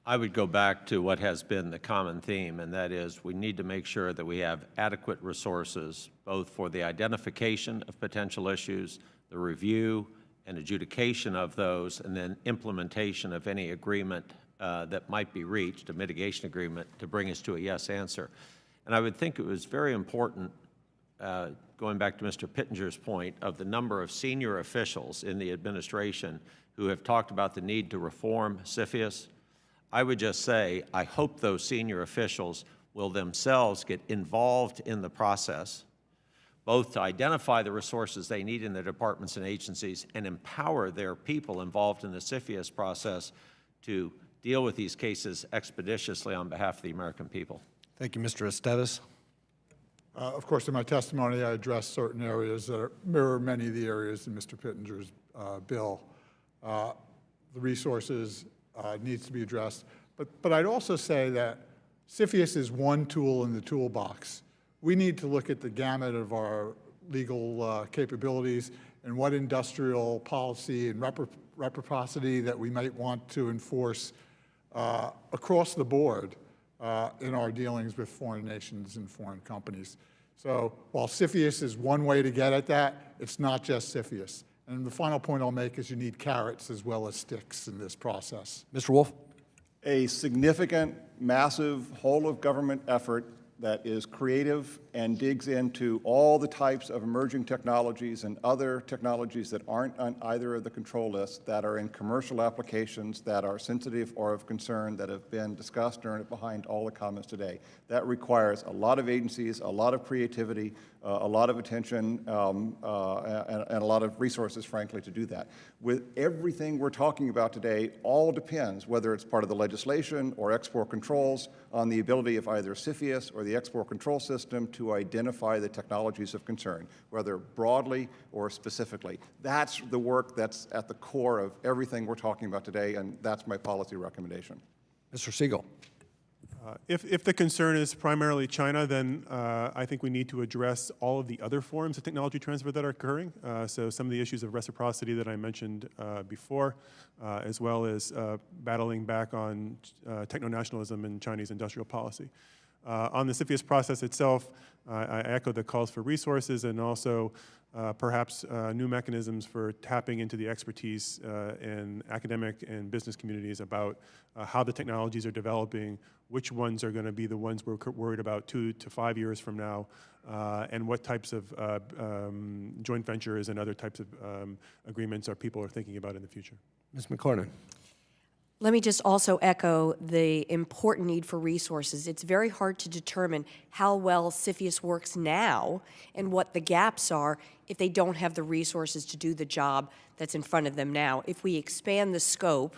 I would go back to what has been the common theme, and that is we need to make sure that we have adequate resources, both for the identification of potential issues, the review and adjudication of those, and then implementation of any agreement that might be reached, a mitigation agreement, to bring us to a yes answer. And I would think it was very important, going back to Mr. Pittenger's point, of the number of senior officials in the administration who have talked about the need to reform CFIUS. I would just say, I hope those senior officials will themselves get involved in the process, both to identify the resources they need in their departments and agencies and empower their people involved in the CFIUS process to deal with these cases expeditiously on behalf of the American people. Thank you, Mr. Esteves. Of course, in my testimony, I addressed certain areas that mirror many of the areas in Mr. Pittenger's bill. The resources needs to be addressed. But I'd also say that CFIUS is one tool in the toolbox. We need to look at the gamut of our legal capabilities and what industrial policy and reciprocity that we might want to enforce across the board in our dealings with foreign nations and foreign companies. So while CFIUS is one way to get at that, it's not just CFIUS. And the final point I'll make is you need carrots as well as sticks in this process. Mr. Wolf? A significant, massive, whole-of-government effort that is creative and digs into all the types of emerging technologies and other technologies that aren't on either of the control lists, that are in commercial applications, that are sensitive or of concern, that have been discussed during behind all the comments today. That requires a lot of agencies, a lot of creativity, a lot of attention, and a lot of resources, frankly, to do that. With everything we're talking about today, all depends, whether it's part of the legislation or export controls, on the ability of either CFIUS or the export control system to identify the technologies of concern, whether broadly or specifically. That's the work that's at the core of everything we're talking about today, and that's my policy recommendation. Mr. Siegel. If the concern is primarily China, then I think we need to address all of the other forms of technology transfer that are occurring. So some of the issues of reciprocity that I mentioned before, as well as battling back on techno-nationalism and Chinese industrial policy. On the CFIUS process itself, I echo the calls for resources and also perhaps new mechanisms for tapping into the expertise in academic and business communities about how the technologies are developing, which ones are going to be the ones we're worried about 2 to 5 years from now, and what types of joint ventures and other types of agreements our people are thinking about in the future. Ms. McClernand. Let me just also echo the important need for resources. It's very hard to determine how well CFIUS works now and what the gaps are if they don't have the resources to do the job that's in front of them now. If we expand the scope,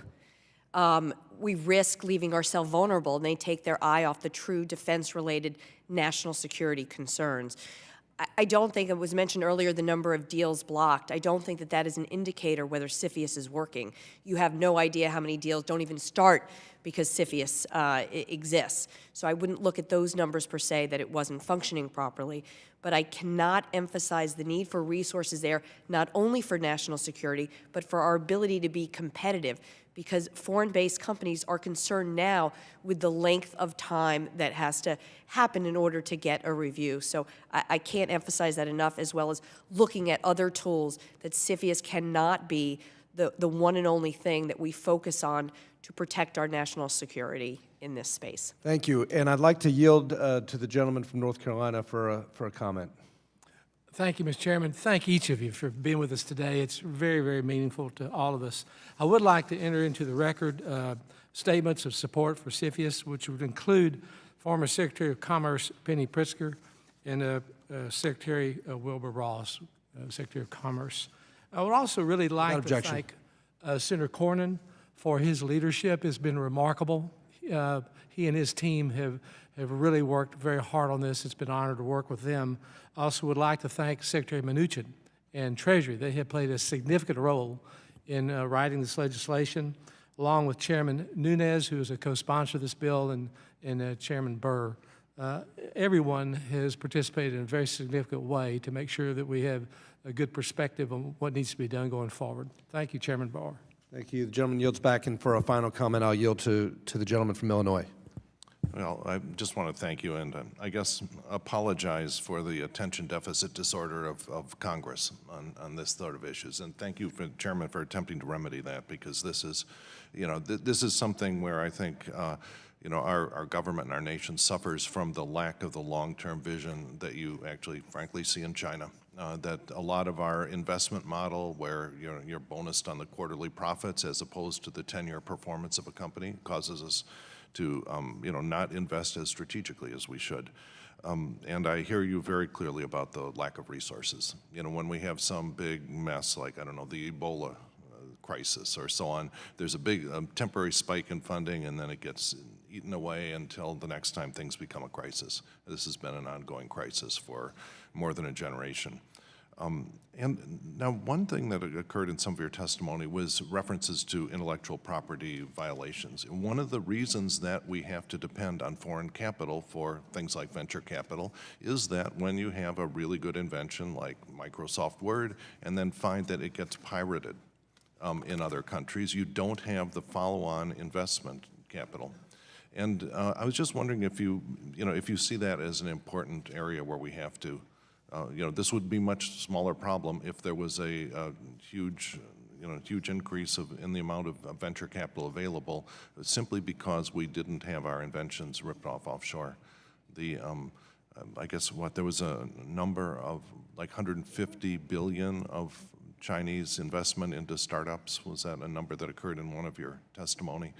we risk leaving ourselves vulnerable and they take their eye off the true defense-related national security concerns. I don't think, it was mentioned earlier, the number of deals blocked. I don't think that that is an indicator whether CFIUS is working. You have no idea how many deals don't even start because CFIUS exists. So I wouldn't look at those numbers per se that it wasn't functioning properly. But I cannot emphasize the need for resources there, not only for national security, but for our ability to be competitive, because foreign-based companies are concerned now with the length of time that has to happen in order to get a review. So I can't emphasize that enough, as well as looking at other tools that CFIUS cannot be the one and only thing that we focus on to protect our national security in this space. Thank you. And I'd like to yield to the gentleman from North Carolina for a comment. Thank you, Mr. Chairman. Thank each of you for being with us today. It's very, very meaningful to all of us. I would like to enter into the record statements of support for CFIUS, which would include former Secretary of Commerce Penny Pritzker and Secretary Wilbur Ross, Secretary of Commerce. I would also really like to thank Senator Cornyn for his leadership. It's been remarkable. He and his team have really worked very hard on this. It's been an honor to work with them. I also would like to thank Secretary Mnuchin and Treasury. They have played a significant role in writing this legislation, along with Chairman Nunes, who is a co-sponsor of this bill, and Chairman Burr. Everyone has participated in a very significant way to make sure that we have a good perspective on what needs to be done going forward. Thank you, Chairman Barr. Thank you. The gentleman yields back, and for a final comment, I'll yield to the gentleman from Illinois. Well, I just want to thank you and I guess apologize for the attention deficit disorder of Congress on this sort of issues. And thank you, Chairman, for attempting to remedy that, because this is, this is something where I think, our government and our nation suffers from the lack of the long-term vision that you actually, frankly, see in China. That a lot of our investment model, where you're bonused on the quarterly profits as opposed to the 10-year performance of a company, causes us to not invest as strategically as we should. And I hear you very clearly about the lack of resources. When we have some big mess like, I don't know, the Ebola crisis or so on, there's a big temporary spike in funding, and then it gets eaten away until the next time things become a crisis. This has been an ongoing crisis for more than a generation. And now one thing that occurred in some of your testimony was references to intellectual property violations. And one of the reasons that we have to depend on foreign capital for things like venture capital is that when you have a really good invention like Microsoft Word and then find that it gets pirated in other countries, you don't have the follow-on investment capital. And I was just wondering if you see that as an important area where we have to this would be a much smaller problem if there was a huge increase in the amount of venture capital available, simply because we didn't have our inventions ripped off offshore. I guess there was a number of like 150 billion of Chinese investment into startups. Was that a number that occurred in one of your testimony?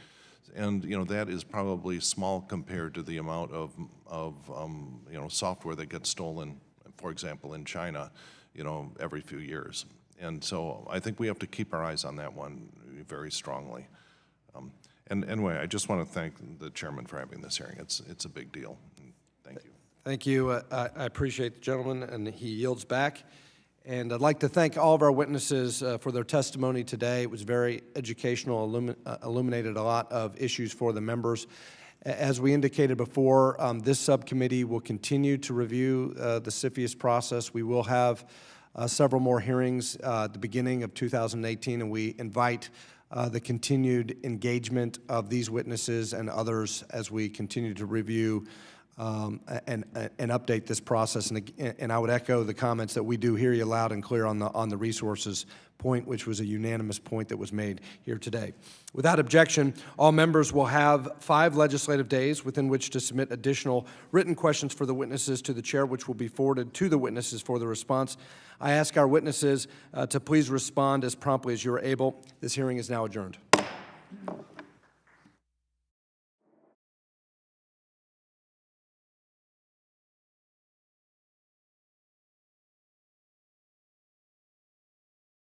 And that is probably small compared to the amount of software that gets stolen, for example, in China, every few years. And so I think we have to keep our eyes on that one very strongly. And anyway, I just want to thank the chairman for having this hearing. It's a big deal. Thank you. Thank you. I appreciate the gentleman, and he yields back. And I'd like to thank all of our witnesses for their testimony today. It was very educational, illuminated a lot of issues for the members. As we indicated before, this subcommittee will continue to review the CFIUS process. We will have several more hearings at the beginning of 2018, and we invite the continued engagement of these witnesses and others as we continue to review and update this process. And I would echo the comments that we do hear you loud and clear on the resources point, which was a unanimous point that was made here today. Without objection, all members will have 5 legislative days within which to submit additional written questions for the witnesses to the chair, which will be forwarded to the witnesses for the response. I ask our witnesses to please respond as promptly as you are able. This hearing is now adjourned.